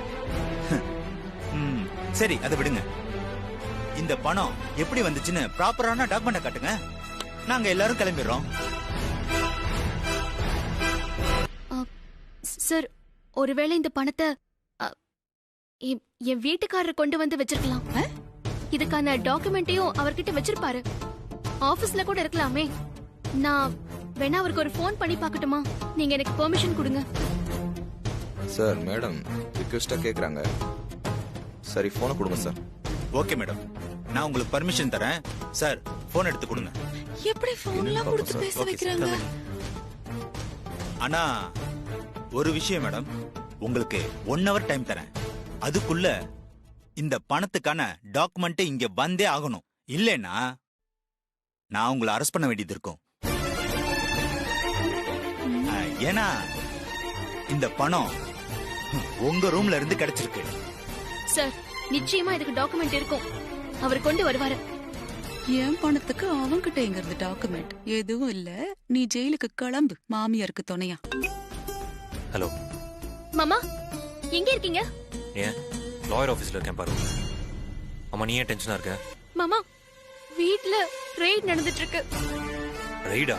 சரி, அதை விடுங்க. இந்த பணம் எப்படி வந்துச்சுன்னு ப்ராப்பரான டாக்குமெண்ட் காட்டுங்க. நாங்க எல்லாரும் கிளம்பிடுறோம். சார், ஒருவேளை இந்த பணத்தை என் வீட்டுக்காரர் கொண்டு வந்து வச்சிருக்கலாம். இதுக்கான டாக்குமெண்ட்டையும் அவர்கிட்ட வச்சிருப்பாரு. ஆபீஸ்ல கூட இருக்கலாமே. நான் வேணா அவருக்கு ஒரு போன் பண்ணி பார்க்கட்டுமா? நீங்க எனக்கு பெர்மிஷன் கொடுங்க. சார், மேடம் ரிக்வெஸ்டா கேக்குறாங்க. சரி, போனை கொடுங்க சார். ஓகே மேடம், நான் உங்களுக்கு பர்மிஷன் தரேன். சார், போன் எடுத்து கொடுங்க. எப்படி போன்லாம் கொடுத்து பேச வைக்கிறாங்க? ஆனா ஒரு விஷயம் மேடம், உங்களுக்கு 1 hour டைம் தரேன். அதுக்குள்ள இந்த பணத்துக்கான டாக்குமெண்ட் இங்க வந்தே ஆகணும். இல்லைன்னா நான் உங்களை அரெஸ்ட் பண்ண வேண்டியது இருக்கும். ஏன்னா இந்த பணம் உங்க ரூம்ல இருந்து கிடைச்சிருக்கு. சார், நிச்சயமா இதுக்கு டாக்குமெண்ட் இருக்கும். அவர் கொண்டு வருவாரு. என் பணத்துக்கு அவன்கிட்ட எங்க இருந்து டாக்குமெண்ட்? எதுவும் இல்ல. நீ ஜெயிலுக்கு கிளம்பு, மாமியாருக்கு துணையா. ஹலோ மாமா, எங்க இருக்கீங்க? ஏன் லாயர் ஆபீஸ்ல இருக்கேன் பாரு. அம்மா, நீ ஏன் டென்ஷனா இருக்க? மாமா, வீட்ல ரெய்ட் நடந்துட்டு இருக்கு. ரெய்டா?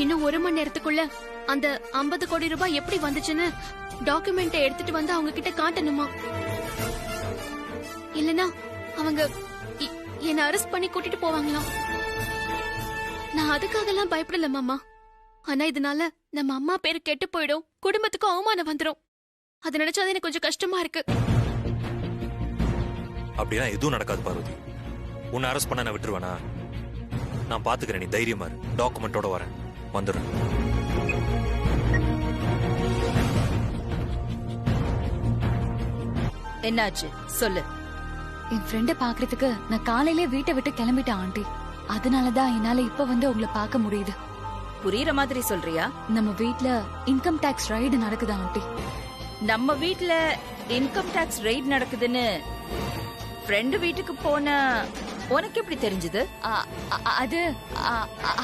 இன்னும் 1 மணி நேரத்துக்குள்ள அந்த 50 கோடி ரூபாய் எப்படி வந்துச்சுன்னு டாக்குமெண்ட் எடுத்துட்டு வந்து அவங்க கிட்ட காட்டணுமா? இல்லனா அவங்க என்ன அரெஸ்ட் பண்ணி கூட்டிட்டு போவாங்களாம். நான் அதுக்காகலாம் பயப்படல மாமா. ஆனா இதனால நம்ம அம்மா பேரு கெட்டு போயிடும், குடும்பத்துக்கு அவமானம் வந்துடும். அது நினைச்சாதான் எனக்கு கொஞ்சம் கஷ்டமா இருக்கு. அப்படின்னா எதுவும் நடக்காது பார்வதி. உன்னை அரெஸ்ட் பண்ண நான் விட்டுருவேனா? நான் பாத்துக்கிறேன், நீ தைரியமா இரு. டாக்குமெண்டோட வரேன், வந்துடுறேன். என்னாச்சு சொல்லு. என் ஃப்ரெண்ட பாக்குறதுக்கு நான் காலையிலே வீட்டை விட்டு கிளம்பிட்டேன் ஆண்டி. அதனாலதான் என்னால இப்ப வந்து உங்களை பார்க்க முடியுது. புரியுற மாதிரி சொல்றியா? நம்ம வீட்ல இன்கம் டாக்ஸ் ரைடு நடக்குது ஆண்டி. நம்ம வீட்ல இன்கம் டாக்ஸ் ரைட் நடக்குதுன்னு ஃப்ரெண்டு வீட்டுக்கு போன உனக்கு எப்படி தெரிஞ்சது?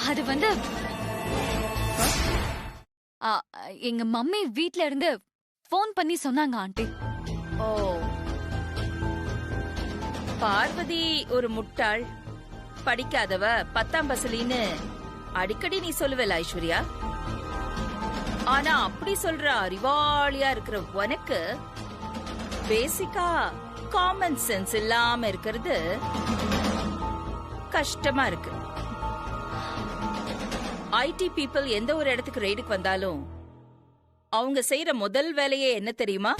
அது வந்து எங்க மம்மி வீட்ல இருந்து போன் பண்ணி சொன்னாங்க ஆண்டி. ஓ, பார்வதி ஒரு முட்டாள், படிக்காதவ, 10ஆம் பசலின்னு அடிக்கடி நீ சொல்லுவல ஐஸ்வர்யா. ஆனா அப்படி சொல்ற அறிவாளியா இருக்கிற உனக்கு பேசிக்கா காமன் சென்ஸ் இல்லாம இருக்கிறது கஷ்டமா இருக்கு. ஐடி பீப்புள் எந்த ஒரு இடத்துக்கு ரெய்டுக்கு வந்தாலும் அவங்க செய்யற முதல் வேலையே என்ன தெரியுமா?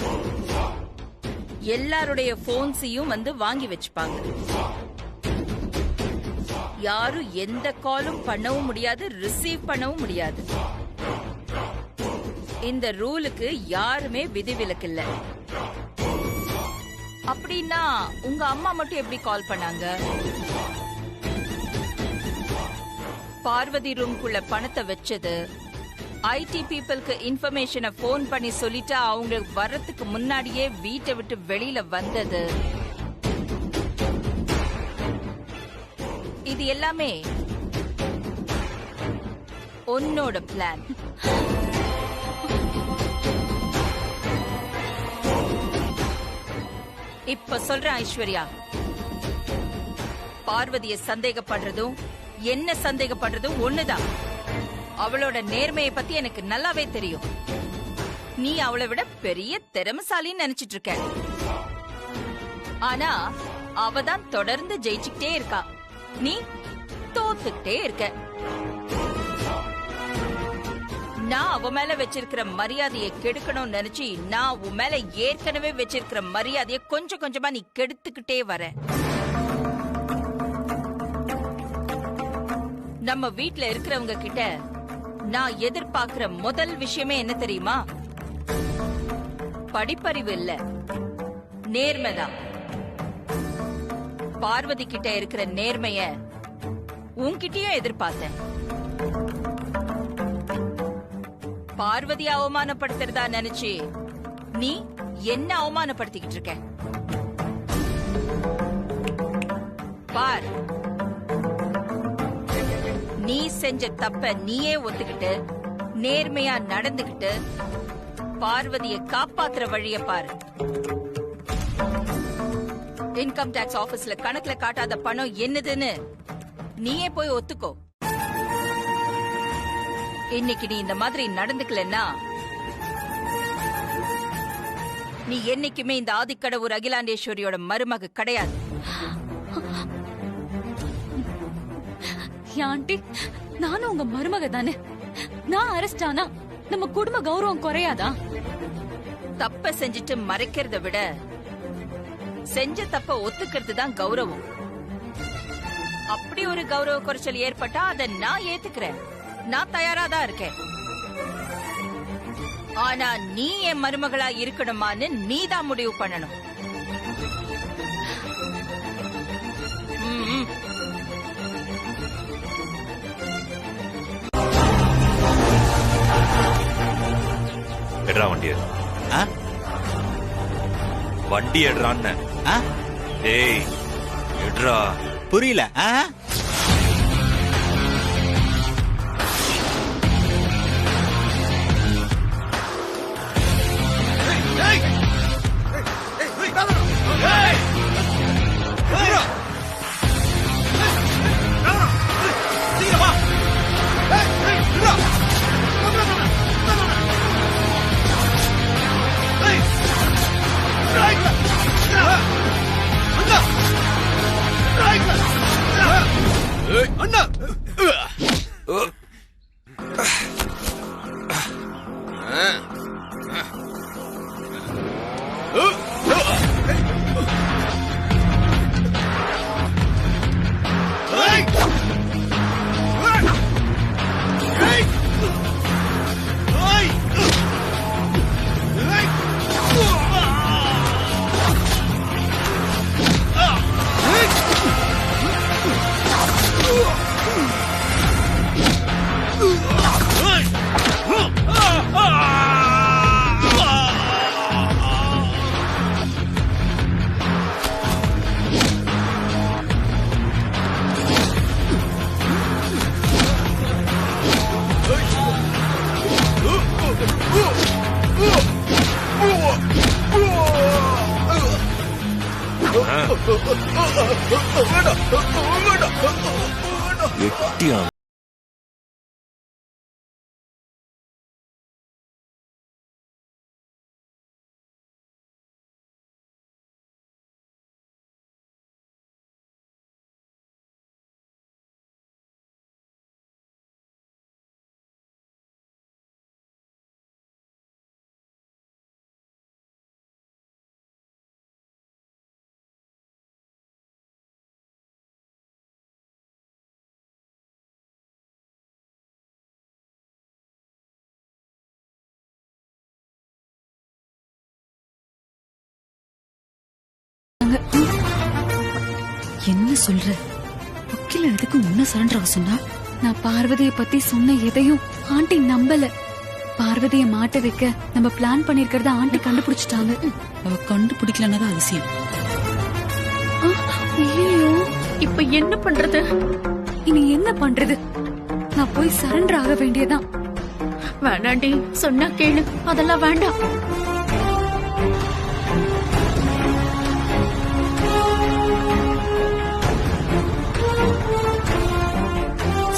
எல்லாருடைய போன்ஸையும் வந்து வாங்கி வச்சுப்பாங்க. யாரும் எந்த காலும் பண்ணவும் முடியாது, ரிசீவ் பண்ணவும் முடியாது. இந்த ரூலுக்கு யாருமே விதிவிலக்கு இல்ல. அப்படின்னா உங்க அம்மா மட்டும் எப்படி கால் பண்ணாங்க? பார்வதி ரூம்குள்ள பணத்தை வச்சது, ஐடி பீப்புளுக்கு இன்ஃபர்மேஷனை போன் பண்ணி சொல்லிட்டு அவங்களுக்கு வர்றதுக்கு முன்னாடியே வீட்டை விட்டு வெளியில வந்தது, இது எல்லாமே உன்னோட பிளான். இப்ப சொல்ற ஐஸ்வர்யா, பார்வதியை சந்தேகப்படுறதும் என்ன சந்தேகப்படுறது ஒண்ணுதான். அவளோட நேர்மையை பத்தி எனக்கு நல்லாவே தெரியும். நீ அவளை விட பெரிய திறமைசாலின்னு நினைச்சிட்டு இருக்க. ஆனா அவதான் தொடர்ந்து ஜெயிச்சுக்கிட்டே இருக்கா. நீ தோத்துக்கிட்டே இருக்க. நான் அவ மேல வச்சிருக்கிற மரியாதையை கெடுக்கணும்னு நினைச்சு நான் உன் மேல ஏற்கனவே வச்சிருக்கிற மரியாதையை கொஞ்சம் கொஞ்சமா நீ கெடுத்துக்கிட்டே வர. நம்ம வீட்ல இருக்கிறவங்க கிட்ட நான் எதிர்பார்க்கிற முதல் விஷயமே என்ன தெரியுமா? படிப்பறிவு இல்ல, நேர்மைதான். பார்வதி கிட்ட இருக்கிற நேர்மைய உன்கிட்டயும் எதிர்பார்த்தேன். பார்வதி அவமானப்படுத்துறதா நினைச்சு நீ என்ன அவமானப்படுத்திக்கிட்டு இருக்க பார். நீ செஞ்ச தப்ப நீயே ஒத்துக்கிட்டு நேர்மையா நடந்துகிட்டு பார்வதியை காப்பாத்துற வழிய பாரு. இன்கம் டாக்ஸ் ஆபீஸ்ல கணக்குல காட்டாத பணம் என்னதுன்னு நீயே போய் ஒத்துக்கோ. இன்னைக்கு நீ இந்த மாதிரி நடந்துக்கலன்னா நீ என்னைக்குமே இந்த ஆதிக்கடவுர் அகிலாண்டேஸ்வரியோட மருமக கிடையாது. ஆண்டி, நானும் உங்க மருமக தானே. நான் அரெஸ்ட் ஆனா நம்ம குடும்ப கௌரவம் குறையாதா? தப்ப செஞ்சுட்டு மறைக்கிறத விட செஞ்ச தப்ப ஒத்துக்கிறது தான் கௌரவம். அப்படி ஒரு கௌரவ குறைச்சல் ஏற்பட்டா அதை நான் ஏத்துக்கிறேன். நான் தயாரா தான் இருக்கேன். ஆனா நீ என் மருமகளா இருக்கணுமான்னு நீ தான் முடிவு பண்ணணும். எடுறா வண்டிய. வண்டி எடுறான்னு. டேய் எடுறா. புரியல. அண்ணா வெட்டியா என்ன சொல்ற? வக்கீல எதுக்கு உன்ன சரண்டர் சொன்னா? நான் பார்வதியை பத்தி சொன்ன எதையும் ஆண்டி நம்பல. பார்வதியை மாட்ட வைக்க நம்ம பிளான் பண்ணிருக்கிறத ஆண்டி கண்டுபிடிச்சிட்டாங்க. அவ கண்டுபிடிக்கலன்னதான் அதிசயம். ஐயோ, இப்ப என்ன பண்றது? இனி என்ன பண்றது? நான் போய் சரண்டர் ஆக வேண்டியதான். வேண்டாண்டி, சொன்னா கேளு. அதெல்லாம் வேண்டாம்.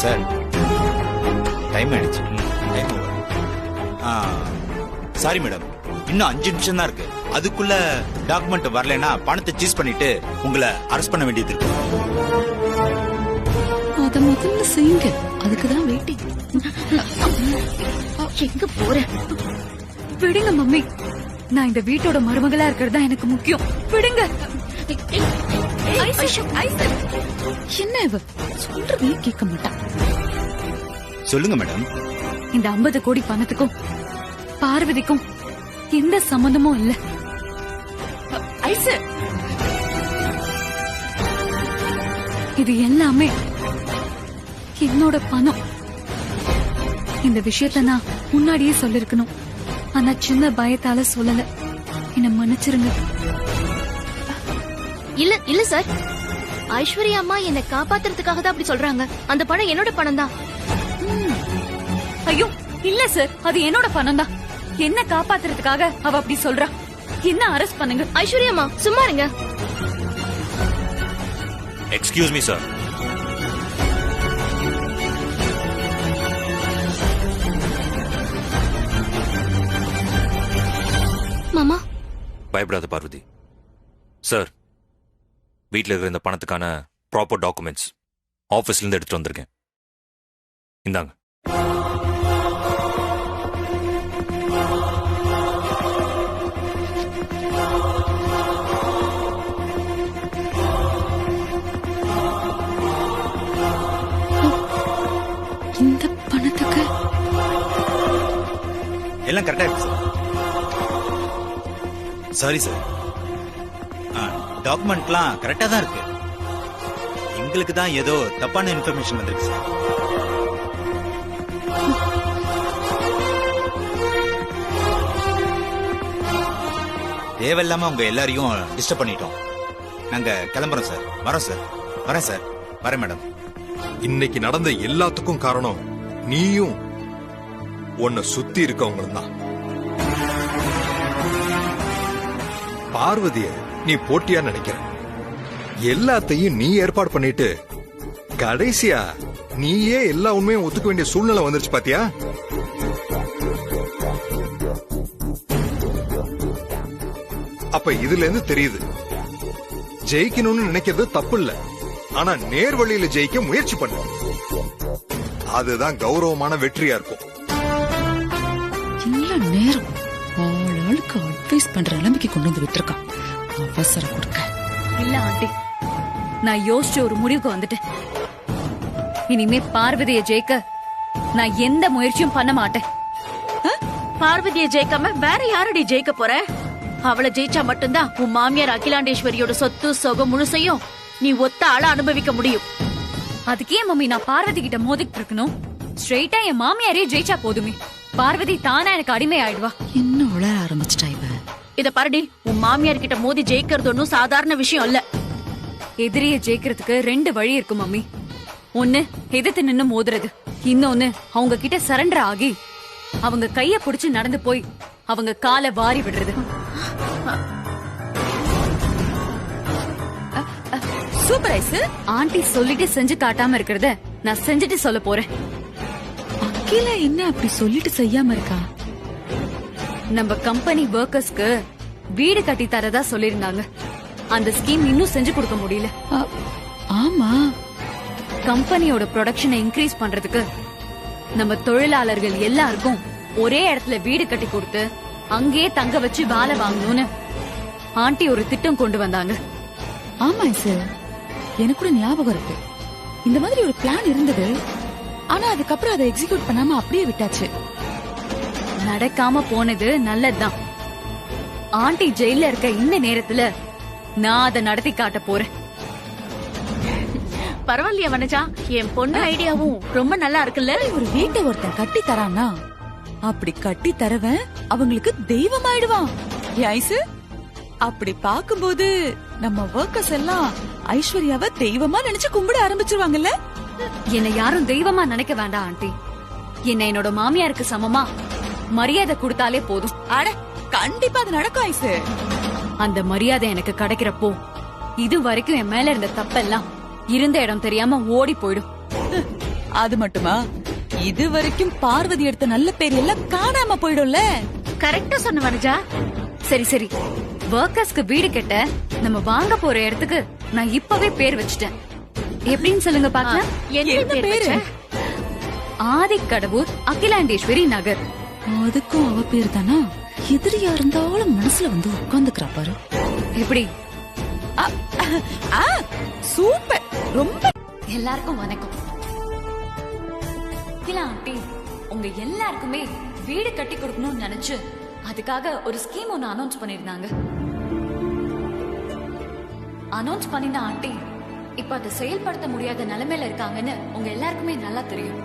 சார் டைம் ஆயிடுச்சு. Time over. சாரி மேடம், இன்னும் 5 நிமிஷம் தான் இருக்கு. அதுக்குள்ள டாக்குமெண்ட் வரலைன்னா பணத்தை சீஸ் பண்ணிட்டு உங்களை அரெஸ்ட் பண்ண வேண்டியது இருக்கு. அத முதல்ல செய்யுங்க, அதுக்குதான் வெயிட்டிங். எங்க போற? விடுங்க மம்மி, நான் இந்த வீட்டோட மருமகளா இருக்கிறது தான் எனக்கு முக்கியம். விடுங்க. என்ன இவ சொல்றதையும் கேட்க மாட்டான். சொல்லுங்க மேடம். இந்த 50 கோடி பணத்துக்கும் பார்வதிக்கும் எந்த சம்பந்தமும் இல்ல. ஐசு, இது எல்லாமே என்னோட பணம். இந்த விஷயத்த நான் முன்னாடியே சொல்லிருக்கணும். ஆனா சின்ன பயத்தால சொல்லல. என்ன மன்னிச்சிருங்க. இல்ல சார், ஐஸ்வர்யா அம்மா என்னை காப்பாத்துறதுக்காக தான் அப்படி சொல்றாங்க. அந்த பணம் என்னோட பணம் தான். ஐயோ இல்ல சார், அது என்னோட பணம் தான். என்ன காப்பாத்துறதுக்காக அவ அப்படி சொல்றா. என்ன அரெஸ்ட் பண்ணுங்க. ஐஸ்வர்யா அம்மா சும்மா இருங்க. Excuse me sir. மாமா, பயப்படாத பார்வதி. சார், வீட்டில் இருக்கிற இந்த பணத்துக்கான ப்ராப்பர் டாக்குமெண்ட்ஸ் ஆஃபீஸ்ல இருந்து எடுத்துட்டு வந்திருக்கேன். இந்தாங்க. இந்த பணத்துக்கு எல்லாம் கரெக்டா இருக்கு சார். சாரி சார், டாக்குமெண்ட்லாம் கரெக்டா தான் இருக்கு. எங்களுக்கு தான் ஏதோ தப்பான இன்ஃபர்மேஷன் வந்திருக்கு சார். தேவையில்லாம உங்க எல்லாரையும் டிஸ்டர்ப் பண்ணிட்டோம். நாங்க கிளம்புறோம் சார். வரோம் சார். வரேன் சார். வரேன் மேடம். இன்னைக்கு நடந்த எல்லாத்துக்கும் காரணம் நீயும் உன்னை சுத்தி இருக்கவங்களும் தான். பார்வதிய நீ போட்டியா நினைக்கிற. எல்லாத்தையும் நீ ஏற்பாடு பண்ணிட்டு கடைசியா நீயே எல்லா உண்மையும் ஒத்துக்க வேண்டிய சூழ்நிலை வந்துருச்சு பாத்தியா? அப்ப இதுல இருந்து தெரியுது, ஜெயிக்கணும்னு நினைக்கிறது தப்பு இல்ல, ஆனா நேர் வழியில ஜெயிக்க முயற்சி பண்ண அதுதான் கௌரவமான வெற்றியா இருக்கும். எல்லா நேரம் ஆளுக்கு அட்வைஸ் பண்ற நிலைமைக்கு கொண்டு வந்து விட்டுருக்கான். அவசரம் கொடுக்க இல்ல ஆண்டி, நான் யோசிச்சு ஒரு முடிவுக்கு வந்துட்டேன். இனிமே பார்வதிய ஜெயிக்க நான் எந்த முயற்சியும் பண்ண மாட்டேன். பார்வதிய ஜெயிக்காம வேற யாரடி ஜெயிக்க போற? அவளை ஜெயிச்சா மட்டும்தான் உன் மாமியார் அகிலாண்டேஸ்வரியோட சொத்து சொகம் முழுசையும் நீ ஒத்த ஆள அனுபவிக்க முடியும். அதுக்கே மம்மி நான் பார்வதி கிட்ட மோதிட்டு இருக்கணும்? ஸ்ட்ரெயிட்டா என் மாமியாரே ஜெயிச்சா போதுமே. பார்வதி தானா எனக்கு அடிமை ஆயிடுவா. இன்னும் உளர ஆரம்பிச்சிட்டா இவ. இத பாருடி, உன் மாமியார் கிட்ட மோதி ஜெயிக்கிறது ஒன்னும் சாதாரண விஷயம் இல்ல. எதிரிய ஜெயிக்கிறதுக்கு 2 வழி இருக்கு மம்மி. ஒன்னு எதிர்த்து நின்னு மோதுறது, இன்னொன்னு அவங்க கிட்ட சரண்டர் ஆகி அவங்க கைய புடிச்சு நடந்து போய் அவங்க காலை வாரி விடுறது. Super ice. ஆண்டி சொல்லிட்டு செஞ்சு காட்டாம இருக்கிறத நான் செஞ்சுட்டு சொல்ல போறேன். அகில என்ன அப்படி சொல்லிட்டு செய்யாம இருக்கா? நம்ம கம்பெனி வர்க்கர்ஸ்க்கு வீடு கட்டி தரதா சொல்லிருந்தாங்க. அந்த ஸ்கீம் இன்னும் செஞ்சு கொடுக்க முடியல. ஆமா, கம்பெனியோட ப்ரொடக்ஷனை இன்க்ரீஸ் பண்றதுக்கு நம்ம தொழிலாளர்கள் எல்லாருக்கும் ஒரே இடத்துல வீடு கட்டி கொடுத்து அங்கேயே தங்க வச்சு வேலை வாங்கணும்னு ஆண்டி ஒரு திட்டம் கொண்டு வந்தாங்க. ஆமா சார், எனக்கு கூட ஞாபகம் இருக்கு. இந்த மாதிரி ஒரு பிளான் இருந்தது. ஆனா அதுக்கப்புறம் அதை எக்ஸிக்யூட் பண்ணாம அப்படியே விட்டாச்சு. நடக்காம போனது நல்லதுதான். ஆண்டி ஜெயில இருக்க இந்த நேரத்துல நான் அதை நடத்தி காட்ட போறேன். பரவாயில்லையா வனஜா, என் பொண்ணு ஐடியாவும் ரொம்ப நல்லா இருக்குல்ல. ஒரு வீட்டை ஒருத்தன் கட்டி தரானா, அப்படி கட்டி தரவன் அவங்களுக்கு தெய்வம் ஆயிடுவான். ஐசு, அப்படி பாக்கும்போது நம்ம வர்க்கர்ஸ் எல்லாம் ஐஸ்வர்யாவை தெய்வமா நினைச்சு கும்பிட ஆரம்பிச்சிருவாங்கல்ல. என்னை யாரும் தெய்வமா நினைக்க வேண்டாம் ஆண்டி. என்ன என்னோட மாமியாருக்கு சமமா மரியாதை கொடுத்தாலே போதும். அட கண்டிப்பா அது நடக்கும் ஐசு. அந்த மரியாதை எனக்கு கிடைக்கிறப்போ இது வரைக்கும் என் மேல இருந்த தப்பெல்லாம் இருந்த இடம் தெரியாம ஓடி போயிடும். அது மட்டுமா, இது வரைக்கும் பார்வதி எடுத்த நல்ல பேர் எல்லாம் காணாம போயிடும்ல. கரெக்டா சொன்ன வனஜா. சரி சரி, ஒர்க்கர்ஸ்க்கு வீடு கட்ட நம்ம வாங்க போற இடத்துக்கு நான் இப்பவே பேர் வச்சிட்டேன். எப்படின்னு சொல்லுங்க பாக்கலாம். என்ன பேரு? ஆதிக்கடவூர் அகிலாண்டேஸ்வரி நகர். அதுக்கும் அவ பேர் தானா? எதிரியா இருந்தாலும் மனசுல வந்து உட்கார்ந்துக்கிறா பாரு. எப்படி? சூப்பர். ரொம்ப. எல்லாருக்கும் வணக்கம். அகிலா ஆண்டி உங்க எல்லாருக்குமே வீடு கட்டி கொடுக்கணும்னு நினைச்சு அதுக்காக ஒரு ஸ்கீம் ஒன்னு அனௌன்ஸ் பண்ணிருந்தாங்க. அனௌன்ஸ் பண்ணின ஆண்டி இப்ப அதை செயல்படுத்த முடியாத நிலைமையில இருக்காங்கன்னு உங்க எல்லாருக்குமே நல்லா தெரியும்.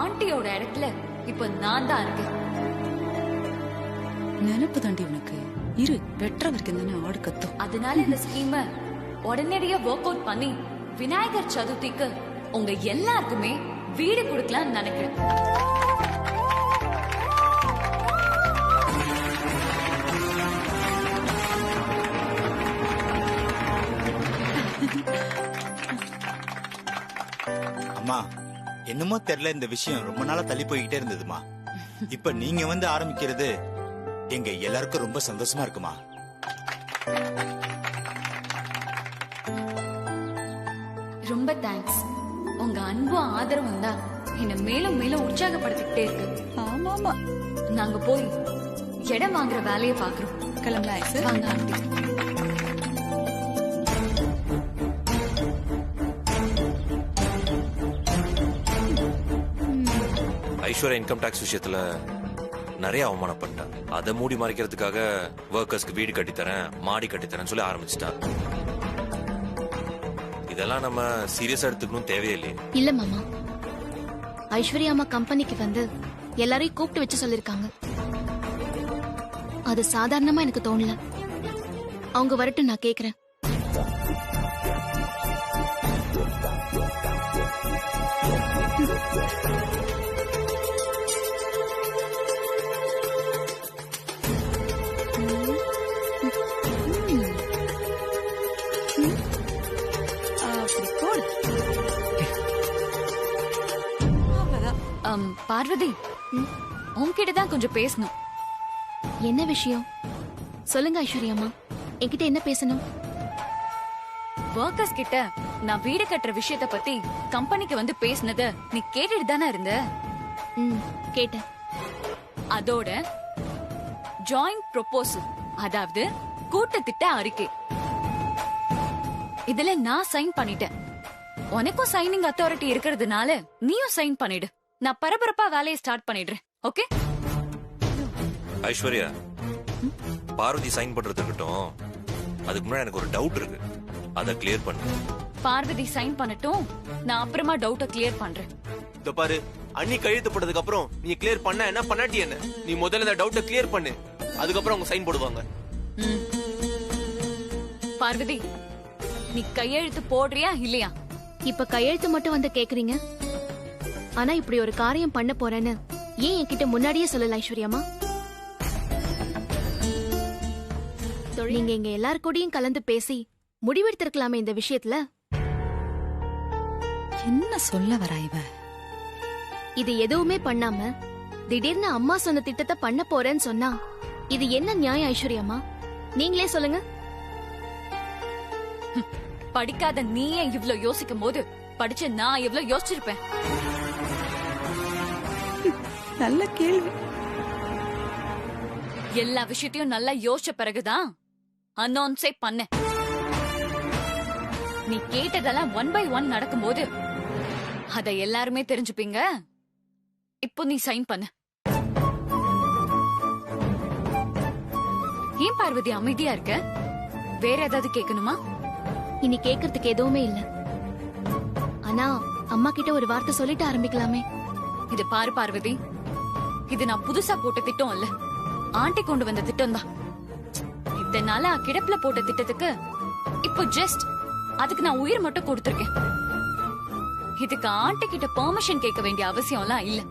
ஆண்டியோட இடத்துல இப்ப நான் தான் இருக்கேன். நினைப்பு தாண்டி உனக்கு இரு, வெற்ற வரைக்கும் தானே ஆடு கத்தும். அதனால இந்த ஸ்கீம உடனடியா ஒர்க் அவுட் பண்ணி விநாயகர் சதுர்த்திக்கு உங்க எல்லாருக்குமே வீடு கொடுக்கலாம்னு நினைக்கிறேன். அம்மா, என்னமோ தெரியல, இந்த விஷயம் ரொம்ப நாளா தள்ளி போய்கிட்டே இருந்ததுமா. இப்ப நீங்க வந்து ஆரம்பிக்கிறது எங்க எல்லாருக்கும் ரொம்ப சந்தோஷமா இருக்குமா. ரொம்ப தேங்க்ஸ். உங்க அன்பும் ஆதரவும் தான் என்ன மேலும் மேலும் உற்சாகப்படுத்திக்கிட்டே இருக்கு. ஆமாமா, நாங்க போய் இடம் வாங்குற வேலையை பாக்குறோம். கிளம்பலாம். வாங்க ஆண்டி. ஐஸ்வர்யா இன்கம் டாக்ஸ் விஷயத்துல நிறைய அவமானப்பட்டான். அதை மூடி மறைக்கிறதுக்காக ஒர்க்கர்ஸ்க்கு வீடு கட்டித்தரேன், மாடி கட்டித்தரேன்னு சொல்லி ஆரம்பிச்சிட்டா. இதெல்லாம் நம்ம சீரியஸா எடுத்துக்கணும் தேவையில்லையே. இல்ல மாமா, ஐஸ்வர்யா அம்மா கம்பெனிக்கு வந்து எல்லாரையும் கூப்பிட்டு வச்சு சொல்லிருக்காங்க. அது சாதாரணமா எனக்கு தோணல. அவங்க வரட்டும், நான் கேக்குறேன். பார்வதி, உன்கிட்ட தான் கொஞ்சம் பேசணும். என்ன விஷயம் சொல்லுங்க ஐஸ்வர்யாமா. என்கிட்ட என்ன பேசணும்? ஒர்க்கர்ஸ் கிட்ட நான் வீடு கட்டுற விஷயத்த பத்தி கம்பெனிக்கு வந்து பேசினத நீ கேட்டுட்டு தானே இருந்த? கேட்டேன். அதோட ஜாயிண்ட் ப்ரொபோசல், அதாவது கூட்டத்திட்ட அறிக்கை, இதுல நான் சைன் பண்ணிட்டேன். உனக்கும் சைனிங் அத்தாரிட்டி இருக்கிறதுனால நீயும் சைன் பண்ணிடு. நான் பரபரப்பா வேலையை ஸ்டார்ட் பண்ணிடுறேன். ஓகே? ஐஸ்வர்யா, பார்வதி சைன் பண்றது இருக்கட்டும், அதுக்கு முன்னாடி எனக்கு ஒரு டவுட் இருக்கு, அதை கிளியர் பண்ணு. பார்வதி சைன் பண்ணட்டும், நான் அப்புறமா டவுட்டை கிளியர் பண்றேன். இதோ பாரு, அண்ணி கழுத்து போட்டதுக்கு அப்புறம் நீ கிளியர் பண்ண என்ன பண்ணாட்டி என்ன, நீ முதல்ல இந்த டவுட்டை கிளியர் பண்ணு, அதுக்கப்புறம் அவங்க சைன் போடுவாங்க. பார்வதி, நீ கையெழுத்து போடுறியா இல்லையா? இப்ப கையெழுத்து மட்டும் வந்து கேக்குறீங்க. ஆனா இப்படி ஒரு காரியம் பண்ண போறேன்னு ஏன் என்கிட்ட முன்னாடியே சொல்லல ஐஸ்வர்யாமா? நீங்க எங்க எல்லார் கூடயும் கலந்து பேசி முடிவெடுத்திருக்கலாமே இந்த விஷயத்துல. என்ன சொல்ல வர இவ? இது எதுவுமே பண்ணாம திடீர்னு அம்மா சொன்ன திட்டத்தை பண்ண போறேன்னு சொன்னா இது என்ன நியாயம் ஐஸ்வர்யாமா? நீங்களே சொல்லுங்க. படிக்காத நீயே இவ்ளோ யோசிக்கும் போது படிச்ச நான் எவ்வளவு யோசிச்சிருப்பேன். நல்ல கேள்வி. எல்லா விஷயத்தையும் நல்லா யோசிச்ச பிறகுதான் அனௌன்ஸே பண்ண. நீ கேட்டதெல்லாம் 1 by 1 நடக்கும்போது அத எல்லாருமே தெரிஞ்சுப்பீங்க. இப்போ நீ சைன் பண்ண. ஏன் பார்வதி அமைதியா இருக்க? வேற ஏதாவது கேட்கணுமா? இனி கேக்குறதுக்கு எதுவுமே இல்ல. ஆனா அம்மா கிட்ட ஒரு வார்த்தை சொல்லிட்டு ஆரம்பிக்கலாமே. இது பாரு பார்வதி, இது நான் புதுசா போட்ட திட்டம் இல்ல, ஆண்டி கொண்டு வந்த திட்டம் தான். இத்தனை நாளா கிடப்புல போட்ட திட்டத்துக்கு இப்போ ஜஸ்ட் அதுக்கு நான் உயிர் மட்டும் கொடுத்திருக்கேன். இதுக்கு ஆண்டி கிட்ட பெர்மிஷன் கேட்க வேண்டிய அவசியம் எல்லாம் இல்ல.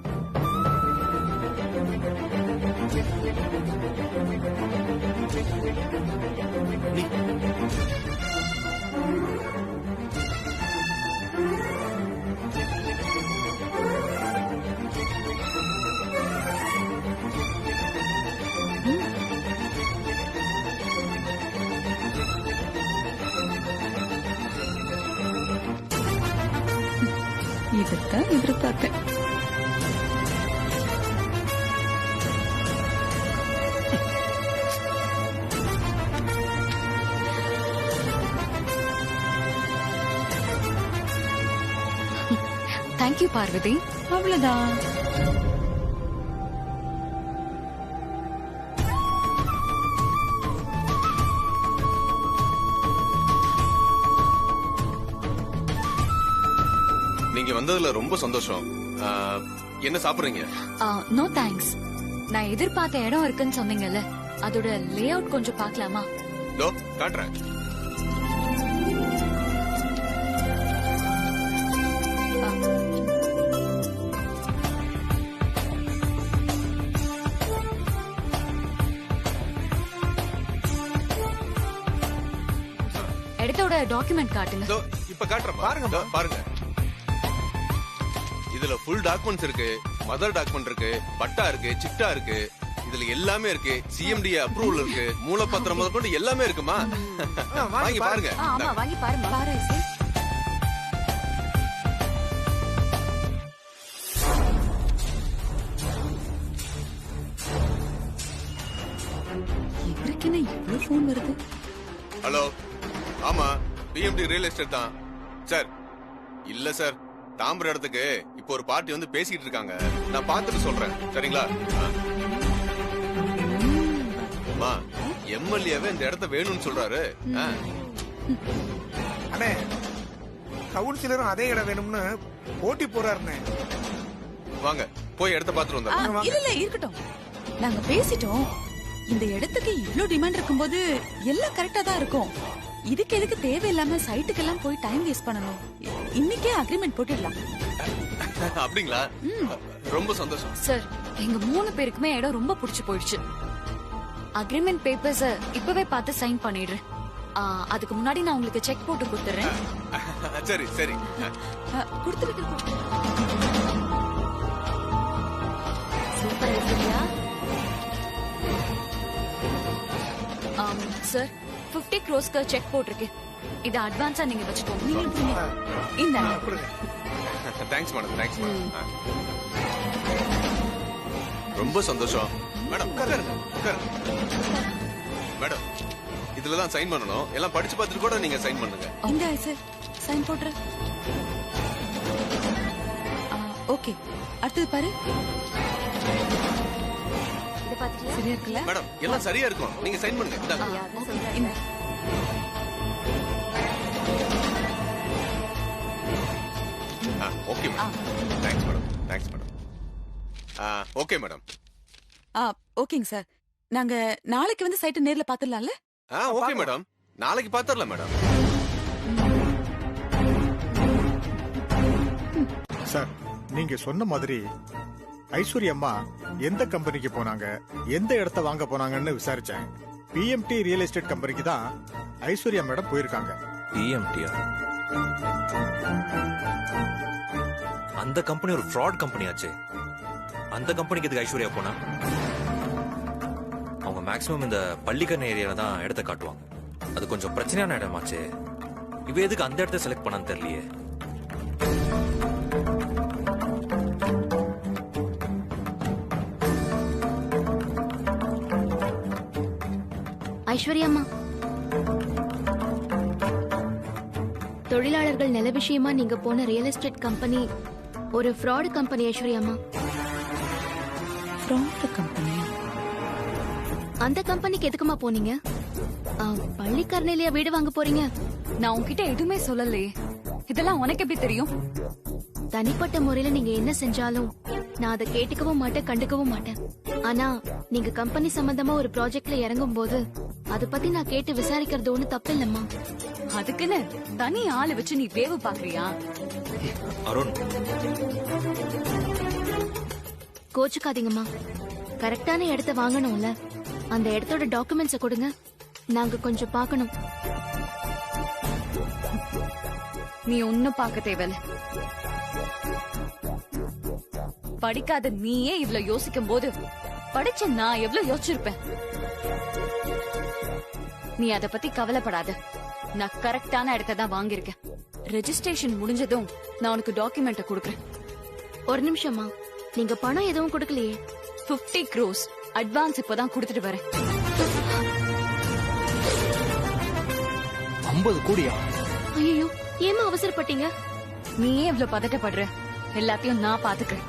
இதைத்தான் எதிர்பார்த்தேன். தேங்க்யூ பார்வதி. அவ்வளவுதான். நீங்க வந்ததுல ரொம்ப சந்தோஷம். என்ன சாப்பிடுறீங்க? No thanks. நான் எதிர்பார்த்த இடம் இருக்குன்னு சொன்னீங்கல்ல, அதோட லே அவுட் கொஞ்சம் பார்க்கலாமா? தோ காட்டுறேன். இடத்தோட டாக்குமெண்ட் காட்டுங்க. தோ இப்ப காட்டுறேன். பாருங்க பாருங்க. இதுல ஃபுல் டாக்குமெண்ட்ஸ் இருக்கு, மதர் டாக்குமெண்ட் இருக்கு, பட்டா இருக்கு, சிட்டா இருக்கு, இதுல எல்லாமே இருக்கு. சிஎம்டி அப்ரூவல் இருக்கு, மூலப்பத்திரம் முதல் கொண்டு எல்லாமே இருக்குமா? வாங்கி பாருங்க. ஆமா வாங்கி பாருங்க. பாரு ஐசு. இவருக்கு என்ன இவ்வளவு போன் வருது? ஹலோ, ஆமா பிஎம்டி ரியல் எஸ்டேட் தான் சார். இல்ல சார், தாம்பரம் இடத்துக்கு இப்போ ஒரு பார்ட்டி வந்து பேசிட்டு இருக்காங்க. நான் பார்த்துட்டு சொல்றேன், சரிங்களா? அம்மா, எம்எல்ஏவே இந்த இடத்த வேணும்னு சொல்றாரு. அண்ணே, கவுன்சிலரும் அதே இடம் வேணும்னு போட்டி போறாருண்ணே. வாங்க போய் இடத்த பார்த்துட்டு வந்தோம். இல்ல இருக்கட்டும், நாங்க பேசிட்டோம். இந்த இடத்துக்கு இவ்ளோ டிமாண்ட் இருக்கும்போது எல்லாம் கரெக்டா தான் இருக்கும். இதுக்கு எதுக்கு தேவையில்லாம சைட்டுக்கு எல்லாம் போய் டைம் வேஸ்ட் பண்ணணும்? இன்னைக்கே அக்ரிமெண்ட் போட்டுடலாம். அப்படிங்களா? ரொம்ப சந்தோஷம் சார். எங்க 3 பேருக்குமே இடம் ரொம்ப பிடிச்சு போயிடுச்சு. அக்ரிமெண்ட் பேப்பர்ஸ் இப்பவே பார்த்து சைன் பண்ணிடுறேன். அதுக்கு முன்னாடி நான் உங்களுக்கு செக் போட்டு கொடுத்துறேன். சரி சரி. கொடுத்துருக்கு. Super idea. Sir 50 crores check போட்டிருக்கு. இது அட்வான்ஸா நீங்க வச்சுக்கோங்க. இந்த தேங்க்ஸ் மேடம். Thanks madam. ரொம்ப சந்தோஷம் மேடம். மேடம், இதுலதான் சைன் பண்ணணும். எல்லாம் படிச்சு பார்த்துட்டு கூட நீங்க சைன் பண்ணுங்க. இந்த ஐசு சைன் போடுற. ஓகே, அடுத்தது பாரு. சரியா இருக்குல்ல மேடம்? எல்லாம் சரியா இருக்கும், நீங்க சைன் பண்ணுங்க. இந்த okay madam. Thanks madam. Thanks madam. Okay madam. ஓகேங்க சார். நாங்க நாளைக்கு வந்து சைட்டை நேர்ல பாத்துடலாம்ல? ஓகே மேடம், நாளைக்கு பாத்துடலாம் மேடம். சார், நீங்க சொன்ன மாதிரி ஐஸ்வர்யா அம்மா எந்த கம்பெனிக்கு போனாங்க, எந்த இடத்த வாங்க போனாங்கன்னு விசாரிச்சேன். பிஎம்டி ரியல் எஸ்டேட் கம்பெனிக்கு தான் ஐஸ்வர்யா மேடம் போயிருக்காங்க. பிஎம்டியா? அந்த கம்பெனி ஒரு ஃப்ராட் கம்பெனி ஆச்சு. அந்த கம்பெனிக்கு எதுக்கு ஐஸ்வர்யா போனா? அவங்க மேக்சிமம் இந்த பள்ளிக்கரணை ஏரியால தான் இடத்த காட்டுவாங்க. அது கொஞ்சம் பிரச்சனையான இடமாச்சு. இவ எதுக்கு அந்த இடத்த செலக்ட் பண்ணான்னு தெரியலையே. ஐஸ்வர்யாம்மா, தொழிலாளர்கள் நில விஷயமா நீங்க போன ரியல் எஸ்டேட் கம்பெனி ஒரு ஃப்ராட் கம்பெனி. ஐஸ்வர்யாம்மா, ஃப்ராட் கம்பெனியா? அந்த கம்பெனிக்கு எதுக்குமா போனீங்க? பள்ளிக்கரணையிலேயே வீடு வாங்க போறீங்க? நான் உன்கிட்ட எதுவுமே சொல்லலையே. இதெல்லாம் உனக்கு எப்படி தெரியும்? தனிப்பட்ட முறையில நீங்க என்ன செஞ்சாலும் நான் அதை கேட்டுக்கவும் மாட்டேன், கண்டுக்கவும் மாட்டேன். ஆனா நீங்க கம்பெனி சம்பந்தமா ஒரு ப்ராஜெக்ட்ல இறங்கும் போது அத பத்தி நான் கேட்டு விசாரிக்கிறது ஒண்ணு தப்பு இல்லம்மா. அதுக்குன்னு தனி ஆளு வச்சு நீ வேவு பாக்குறியா? அருண், கோச்சுக்காதீங்கம்மா. கரெக்டான இடத்த வாங்கணும்ல, அந்த இடத்தோட டாக்குமெண்ட்ஸ கொடுங்க, நாங்க கொஞ்சம் பார்க்கணும். நீ ஒன்னும் பார்க்க தேவையில்ல. படிக்காத நீயே இவ்ளோ யோசிக்கும் போது படிச்ச நான் எவ்வளவு யோசிச்சிருப்பேன். நீ அத பத்தி கவலைப்படாத. நான் கரெக்டான இடத்த தான் வாங்கியிருக்கேன். ரெஜிஸ்ட்ரேஷன் முடிஞ்சதும் நான் உனக்கு டாக்குமெண்ட்ட கொடுக்குறேன். ஒரு நிமிஷமா, நீங்க பணம் எதுவும் கொடுக்கலையே? 50 crores அட்வான்ஸ் இப்பதான் கொடுத்துட்டு வரேன். 50 கோடியா? ஐயோ, ஏமா அவசரப்பட்டீங்க? நீயே இவ்ளோ பதட்டப்படுற? எல்லாத்தையும் நான் பாத்துக்கிறேன்.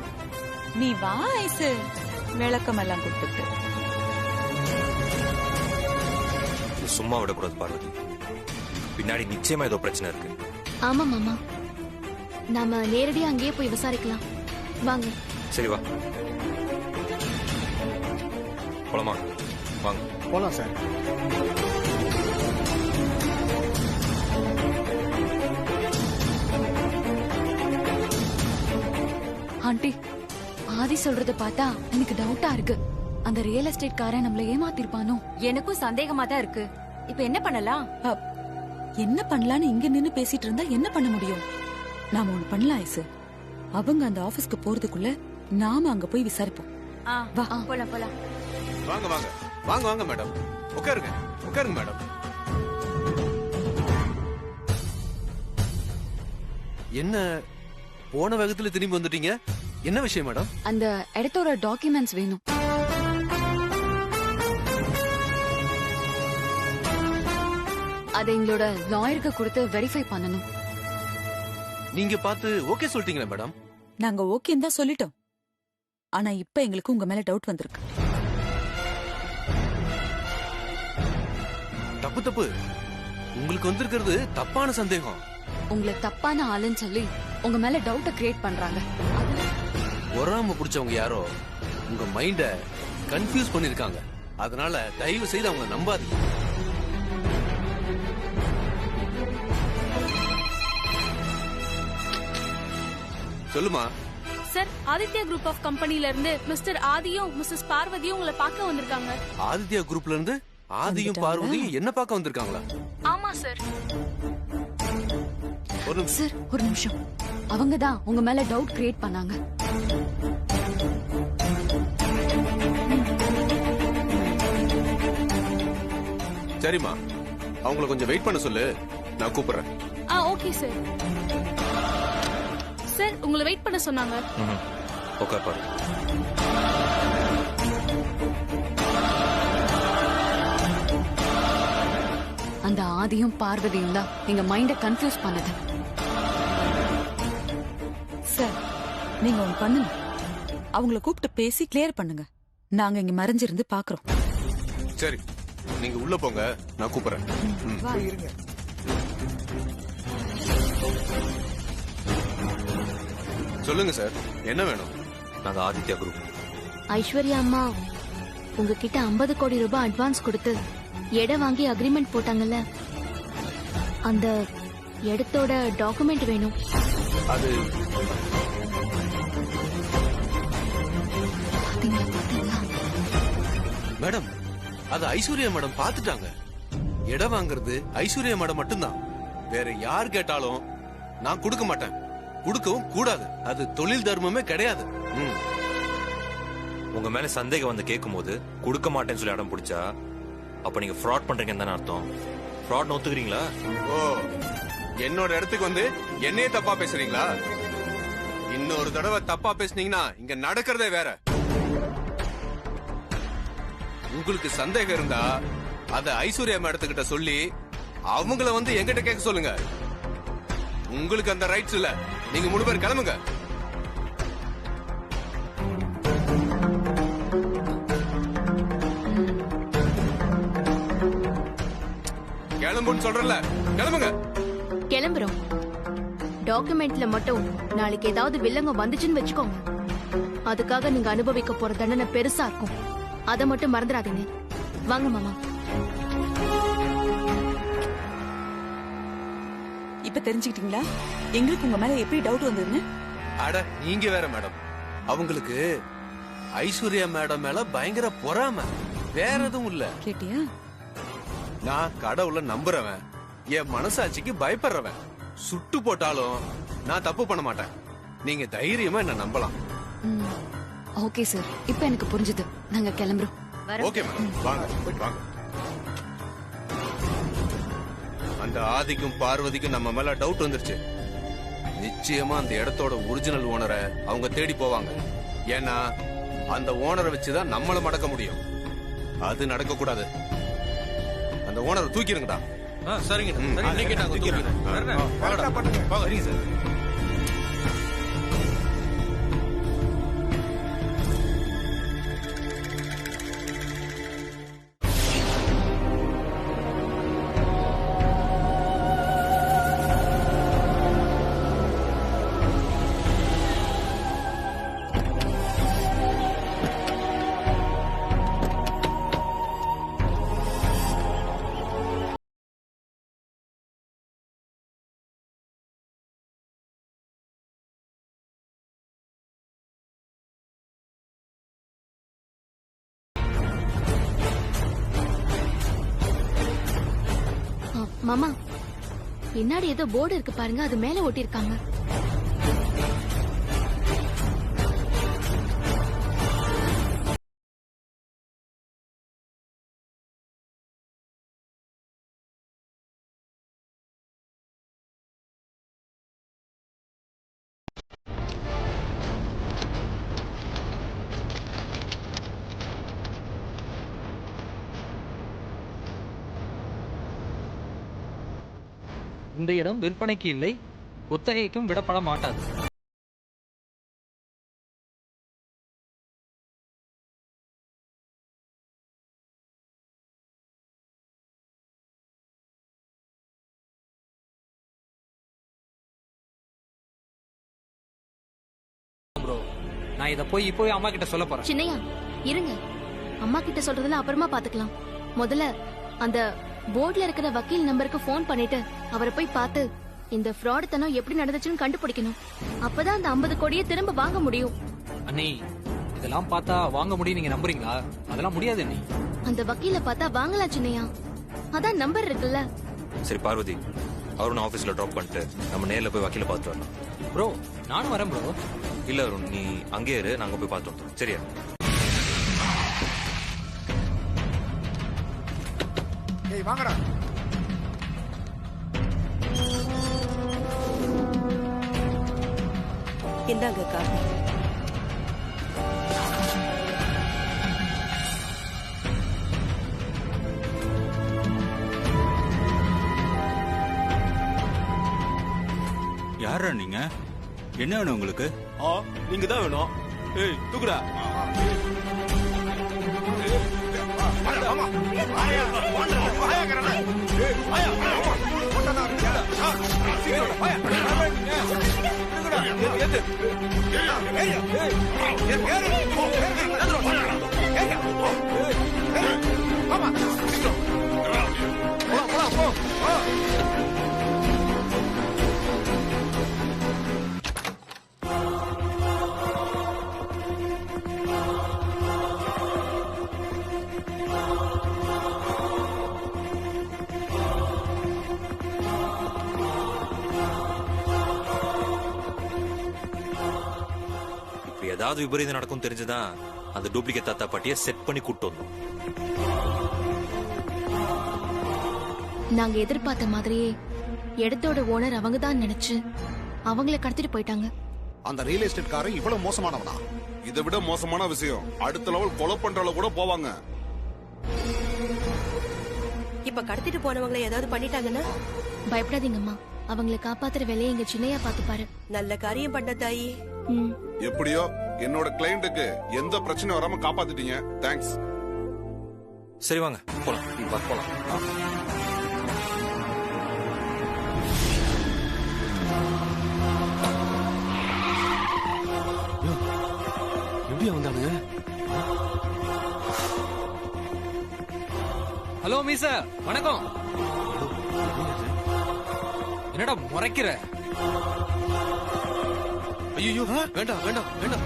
நீ வா ஐசு, விளக்கம் எல்லாம் கொடுத்துட்டு. சும்மா விடக்கூடாது பார்வதி. பின்னாடி நிச்சயமா ஏதோ பிரச்சனை இருக்கு. ஆமா மாமா, நாம நேரடியா அங்கேயே போய் விசாரிக்கலாம். வாங்க. சரி வா போலாமா? வாங்க போலாம் சார். ஆண்டி, ஆதி சொல்றத பார்த்தா எனக்கு டவுட்டா இருக்கு. அந்த ரியல் எஸ்டேட் காரன் நம்மள ஏமாத்திருப்பானோ? எனக்கும் சந்தேகமா தான் இருக்கு. இப்ப என்ன பண்ணலாம்? என்ன பண்ணலான்னு இங்க நின்னு பேசிட்டு இருந்தா என்ன பண்ண முடியும்? நாம ஒண்ணு பண்ணலாம் ஐசு. அவங்க அந்த ஆபீஸ்க்கு போறதுக்குள்ள நாம அங்க போய் விசாரிப்போம். வா போலாம் போலாம். வாங்க வாங்க வாங்க வாங்க மேடம், உட்காருங்க உட்காருங்க மேடம். என்ன போன வேகத்துல திரும்பி வந்துட்டீங்க? என்ன விஷயம் மேடம்? அந்த இடத்தோட டாக்குமெண்ட்ஸ் வேணும். அதை எங்களோட லாயருக்கு கொடுத்து வெரிஃபை பண்ணணும். நீங்க பார்த்து ஓகே சொல்லிட்டீங்களா மேடம்? நாங்க ஓகேன்னு தான் சொல்லிட்டோம். ஆனா இப்ப எங்களுக்கு உங்க மேல டவுட் வந்திருக்கு. தப்பு தப்பு, உங்களுக்கு வந்திருக்கிறது தப்பான சந்தேகம். உங்களை தப்பான ஆளுன்னு சொல்லி உங்க மேல டவுட்ட கிரியேட் பண்றாங்க. பொறாம புடிச்சவங்க யாரோ உங்க மைண்ட கன்ஃபியூஸ் பண்ணிருக்காங்க. அதனால தயவு செய்து அவங்க நம்பாதீங்க. சொல்லுமா. சார், ஆதித்யா குரூப் ஆஃப் கம்பெனில இருந்து மிஸ்டர் ஆதியும் மிஸ்ஸஸ் பார்வதியும் உங்களை பார்க்க வந்திருக்காங்க. ஆதித்யா குரூப்ல இருந்து ஆதியும் பார்வதியும் என்ன பார்க்க வந்திருக்காங்களா? ஆமா சார். சார் ஒரு நிமிஷம், அவங்க தான் உங்க மேல டவுட் கிரியேட் பண்ணாங்க. சரிம்மா, அவங்கள கொஞ்சம் வெயிட் பண்ண சொல்லு, நான் கூப்பிடுறேன். Okay sir. சார், உங்களை வெயிட் பண்ண சொன்னாங்க. உட்கார் பாரு. அந்த ஆதியும் பார்வதியும் தான் எங்க மைண்ட கன்ஃபியூஸ் பண்ணது. சார், நீங்க ஒண்ணு பண்ணுங்க, அவங்கள கூப்பிட்டு பேசி கிளியர் பண்ணுங்க. நாங்க இங்க மறைஞ்சிருந்து பாக்குறோம். சரி, நீங்க உள்ள போங்க, நான் கூப்பிடுறேன். இருங்க. சொல்லுங்க சார், என்ன வேணும்? நாங்க ஆதித்யா குரூப். ஐஸ்வர்யா அம்மா உங்ககிட்ட 50 கோடி ரூபாய் அட்வான்ஸ் கொடுத்து இடம் வாங்கி அக்ரிமெண்ட் போட்டாங்கல்ல, அந்த இடத்தோட டாக்குமெண்ட் வேணும். அது மேடம், அது ஐஸ்வர்யா மேடம் பாத்துட்டாங்க. இடம் வாங்குறது ஐஸ்வர்யா மேடம் மட்டும்தான். வேற யார் கேட்டாலும் நான் கொடுக்க மாட்டேன், கொடுக்கவும் கூடாது. அது தொழில் தர்மமே கிடையாது. உங்க மேல சந்தேகம் வந்து கேட்கும் போது கொடுக்க மாட்டேன்னு சொல்லி அடம் பிடிச்சா அப்ப நீங்க ஃப்ராட் பண்றீங்கன்னு தானே அர்த்தம். ஃப்ராட் ஒத்துக்கிறீங்களா? ஓ, என்னோட இடத்துக்கு வந்து என்னையே தப்பா பேசுறீங்களா? இன்னொரு தடவை தப்பா பேசுனீங்கன்னா இங்க நடக்கிறதே வேற. உங்களுக்கு சந்தேகம் இருந்தா அத ஐஸ்வர்யா மேடத்துக்கிட்ட சொல்லி அவங்கள வந்து எங்கிட்ட கேட்க சொல்லுங்க. உங்களுக்கு அந்த ரைட்ஸ் இல்ல. நீங்க 3 பேர் கிளம்புங்க. கிளம்புன்னு சொல்றல, கிளம்புங்க. கிளம்புறோம். டாக்குமெண்ட்ல மட்டும் நாளைக்கு ஏதாவது வில்லங்க வந்துச்சுன்னு வச்சுக்கோங்க, அதுக்காக நீங்க அனுபவிக்க போற தண்டனை பெருசா இருக்கும். அதை மட்டும் மறந்துடாதீங்க. வாங்க மாமா. இப்ப தெரிஞ்சுக்கிட்டீங்களா எங்களுக்கு உங்க மேல எப்படி டவுட் வந்ததுன்னு? அட, நீங்க வேற மேடம். அவங்களுக்கு ஐஸ்வர்யா மேடம் மேல பயங்கர பொறாம, வேற எதுவும் இல்ல. கேட்டியா? நான் கடவுளை நம்புறவன், என் மனசாட்சிக்கு பயப்படுறவன். சுட்டு போட்டாலும் நான் தப்பு பண்ண மாட்டேன். நீங்க தைரியமா என்ன நம்பலாம். ஓகே சார், இப்போ எனக்கு புரிஞ்சுது. நாங்க கிளம்புறோம். ஓகே மேடம், வாங்க வாங்க. அந்த ஆதிக்கும் பார்வதிக்கும் நம்ம மேல டவுட் வந்துருச்சு. நிச்சயமா அந்த இடத்தோட ஒரிஜினல் ஓனரை அவங்க தேடி போவாங்க. ஏன்னா அந்த ஓனரை வச்சுதான் நம்மள மடக்க முடியும். அது நடக்க கூடாது. அந்த ஓனரை தூக்கிருங்கடா. சரிங்க சார். மாமா, பின்னாடி ஏதோ போர்டு இருக்கு பாருங்க, அது மேல ஒட்டிருக்காங்க. இந்த இடம் விற்பனைக்கு இல்லை, குத்தகைக்கும் விடப்பட மாட்டாது. ப்ரோ, நான் இத போய் இப்போ அம்மா கிட்ட சொல்ல போறேன். சின்னையா இருங்க, அம்மா கிட்ட சொல்றதுல அப்புறமா பாத்துக்கலாம். முதல்ல அந்த போர்ட்ல இருக்கிற வக்கீல் நம்பருக்கு போன் பண்ணிட்டு அவரை போய் பார்த்து இந்த ஃப்ராட் தனம் எப்படி நடந்துச்சுன்னு கண்டுபிடிக்கணும். அப்பதான் அந்த 50 கோடியை திரும்ப வாங்க முடியும். அண்ணி, இதெல்லாம் பார்த்தா வாங்க முடியும் நீங்க நம்புறீங்களா? அதெல்லாம் முடியாது அண்ணி. அந்த வக்கீல பார்த்தா வாங்கலாம் சின்னையா, அதான் நம்பர் இருக்குல்ல. சரி பார்வதி, அருண் ஆபீஸ்ல டிராப் பண்ணிட்டு நம்ம நேர்ல போய் வக்கீல பார்த்து வரலாம். ப்ரோ, நானும் வரேன் ப்ரோ. இல்ல அருண், நீ அங்கே இரு, நாங்க போய் பார்த்து வந்தோம். சரியா? வாங்கடா. இந்தாங்க காஃபி. யாரா நீங்க? என்ன வேணும் உங்களுக்கு? நீங்க தான் வேணும். ஏய் தூக்குடா. ஏதாவது விபரீதம் நடக்கும் தெரிஞ்சுதான் அந்த டூப்ளிகேட் தாத்தா பாட்டியை செட் பண்ணி கூட்டு வந்தோம். நாங்க எதிர்பார்த்த மாதிரியே இடத்தோட ஓனர் அவங்க தான் நினைச்சு அவங்கள கடத்திட்டு போயிட்டாங்க. அந்த ரியல் எஸ்டேட் காரன் இவ்வளவு மோசமானவனா? இதை விட மோசமான விஷயம், அடுத்த லெவல் கொலை பண்றவள கூட போவாங்க. இப்ப கடத்திட்டு போனவங்களை ஏதாவது பண்ணிட்டாங்கன்னா? பயப்படாதீங்கம்மா, அவங்களை காப்பாத்துற வேலையை எங்க சின்னையா பாத்துப்பாரு. நல்ல காரியம் பண்ண தாயி. எப்படியோ என்னோட கிளையண்ட்டுக்கு எந்த பிரச்சனையும் வராம காப்பாத்திட்டீங்க. தேங்க்ஸ். சரி வாங்க போலாம். போலாம். எப்படியா வந்தானுங்க? ஹலோ மீச, வணக்கம். என்னடா முறைக்கிற? ஐயோ வேண்டாம் வேண்டாம் வேண்டாம்.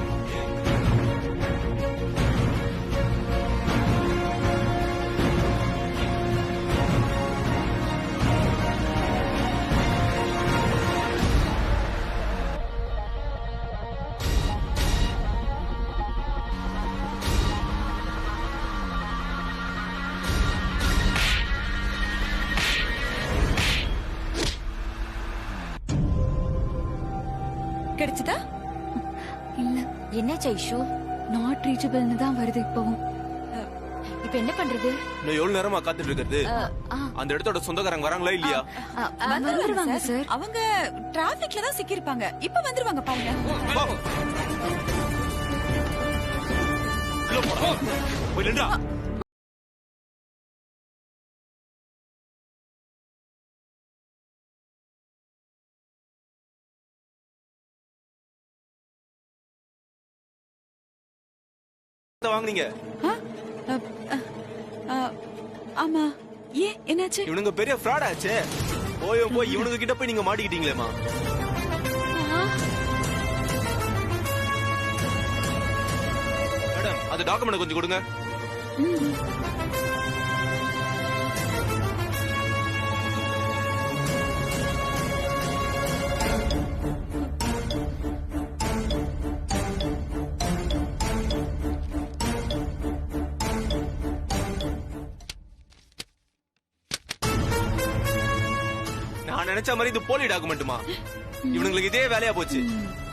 கிடைச்சதா? இல்ல. என்னாச்சு ஐஷு? நாட் ரீச்சபிள்னு தான் வருது இப்பவும். இப்ப என்ன பண்றது? இன்னும் எவ்வளவு நேரமா காத்துட்டு இருக்கிறது? அந்த இடத்தோட சொந்தக்காரங்க வராங்களா இல்லையா? வந்துருவாங்க சார். அவங்க டிராபிக்ல தான் சிக்கிருப்பாங்க. இப்ப வந்துருவாங்க பாருங்க. போய் நின்றா. வாங்குனீங்க? ஆமா. ஏன் என்னாச்சு? இவனுங்க பெரிய ஃப்ராட் ஆச்சே. போய் இவனுங்க கிட்ட போய் நீங்க மாட்டிக்கிட்டீங்களேமா? மேடம், அந்த டாக்குமெண்ட் கொஞ்சம் கொடுங்க. நான் நினைச்ச மாதிரி இது போலி டாக்குமெண்ட்டுமா? இவனுங்களுக்கு இதே வேலையா போச்சு.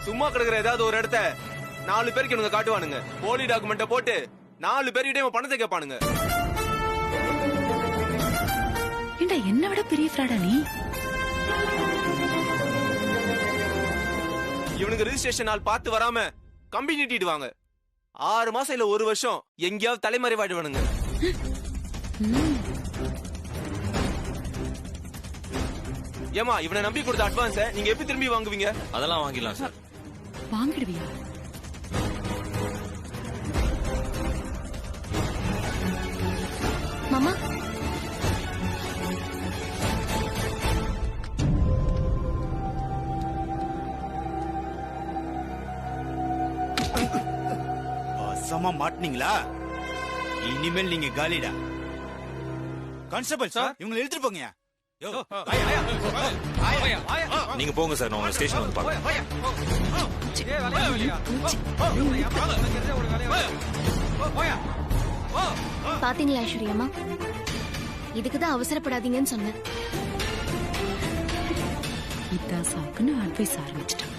சும்மா கிடக்குற ஏதாவது ஒரு இடத்த 4 பேருக்கு இவனுங்க காட்டுவானுங்க. போலி டாக்குமெண்ட்ட போட்டு 4 பேர்கிட்ட பணத்தை கேட்பானுங்க. ஏண்டா என்ன விட பெரிய ஃப்ராடா நீ? இவனுங்க ரெஜிஸ்ட்ரேஷன் நாள் பார்த்து வராம கம்பி நீட்டிடுவாங்க. 6 மாசம் இல்ல 1 வருஷம் எங்கேயாவது தலைமறைவாடுவானுங்க. ஏமா இவனை நம்பி கொடுத்த அட்வான்ஸ நீங்க எப்படி திரும்பி வாங்குவீங்க? அதெல்லாம் வாங்கிடலாம் சார். வாங்கிடுவியா? மாமா, சமா மாட்டினீங்களா? இனிமேல் நீங்க காலிடா. கான்ஸ்டபிள் சார், இவங்களை இழுத்துட்டு போங்க. நீங்க போங்க சார், நான் உங்க ஸ்டேஷன் வந்து பாக்கிறேன். பாத்தீங்களா ஐஸ்வர்யம்மா, இதுக்குதான் அவசரப்படாதீங்கன்னு சொன்னேன். இதான் சாக்குன்னு அட்வைஸ் ஆரம்பிச்சிட்டான்.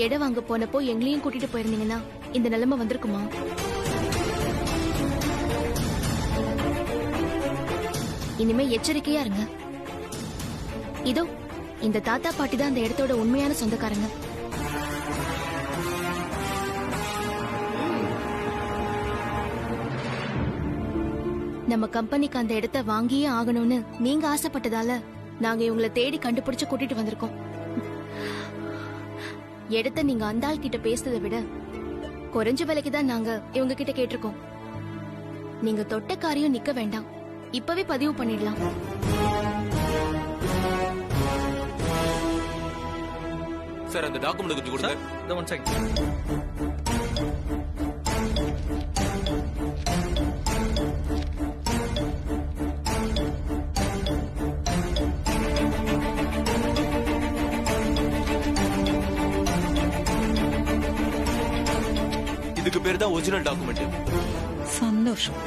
இடம் வாங்க போனப்போ எங்களையும் கூட்டிட்டு போயிருந்தீங்கன்னா இந்த நிலைமை வந்திருக்குமா? இனிமே எச்சரிக்கையா இருங்க. இதோ இந்த தாத்தா பாட்டி தான் அந்த இடத்தோட உண்மையான சொந்தக்காரங்க. நம்ம கம்பெனிக்கு அந்த இடத்த வாங்கியே ஆகணும்னு நீங்க ஆசைப்பட்டதால நாங்க இவங்களை தேடி கண்டுபிடிச்சு கூட்டிட்டு வந்திருக்கோம். இடத்த நீங்க அந்த ஆள் கிட்ட பேசுறதை விட குறைஞ்ச விலைக்கு தான் நாங்க இவங்க கிட்ட கேட்டிருக்கோம். நீங்க தொட்ட காரியம் நிக்க வேண்டாம், இப்பவே பதிவு பண்ணிடலாம். சார், அந்த டாக்குமெண்ட் கொஞ்சம் கொடுங்க. இந்த ஒன் செகண்ட். இதுக்கு பேர் தான் ஒரிஜினல் டாக்குமெண்ட். சந்தோஷம்.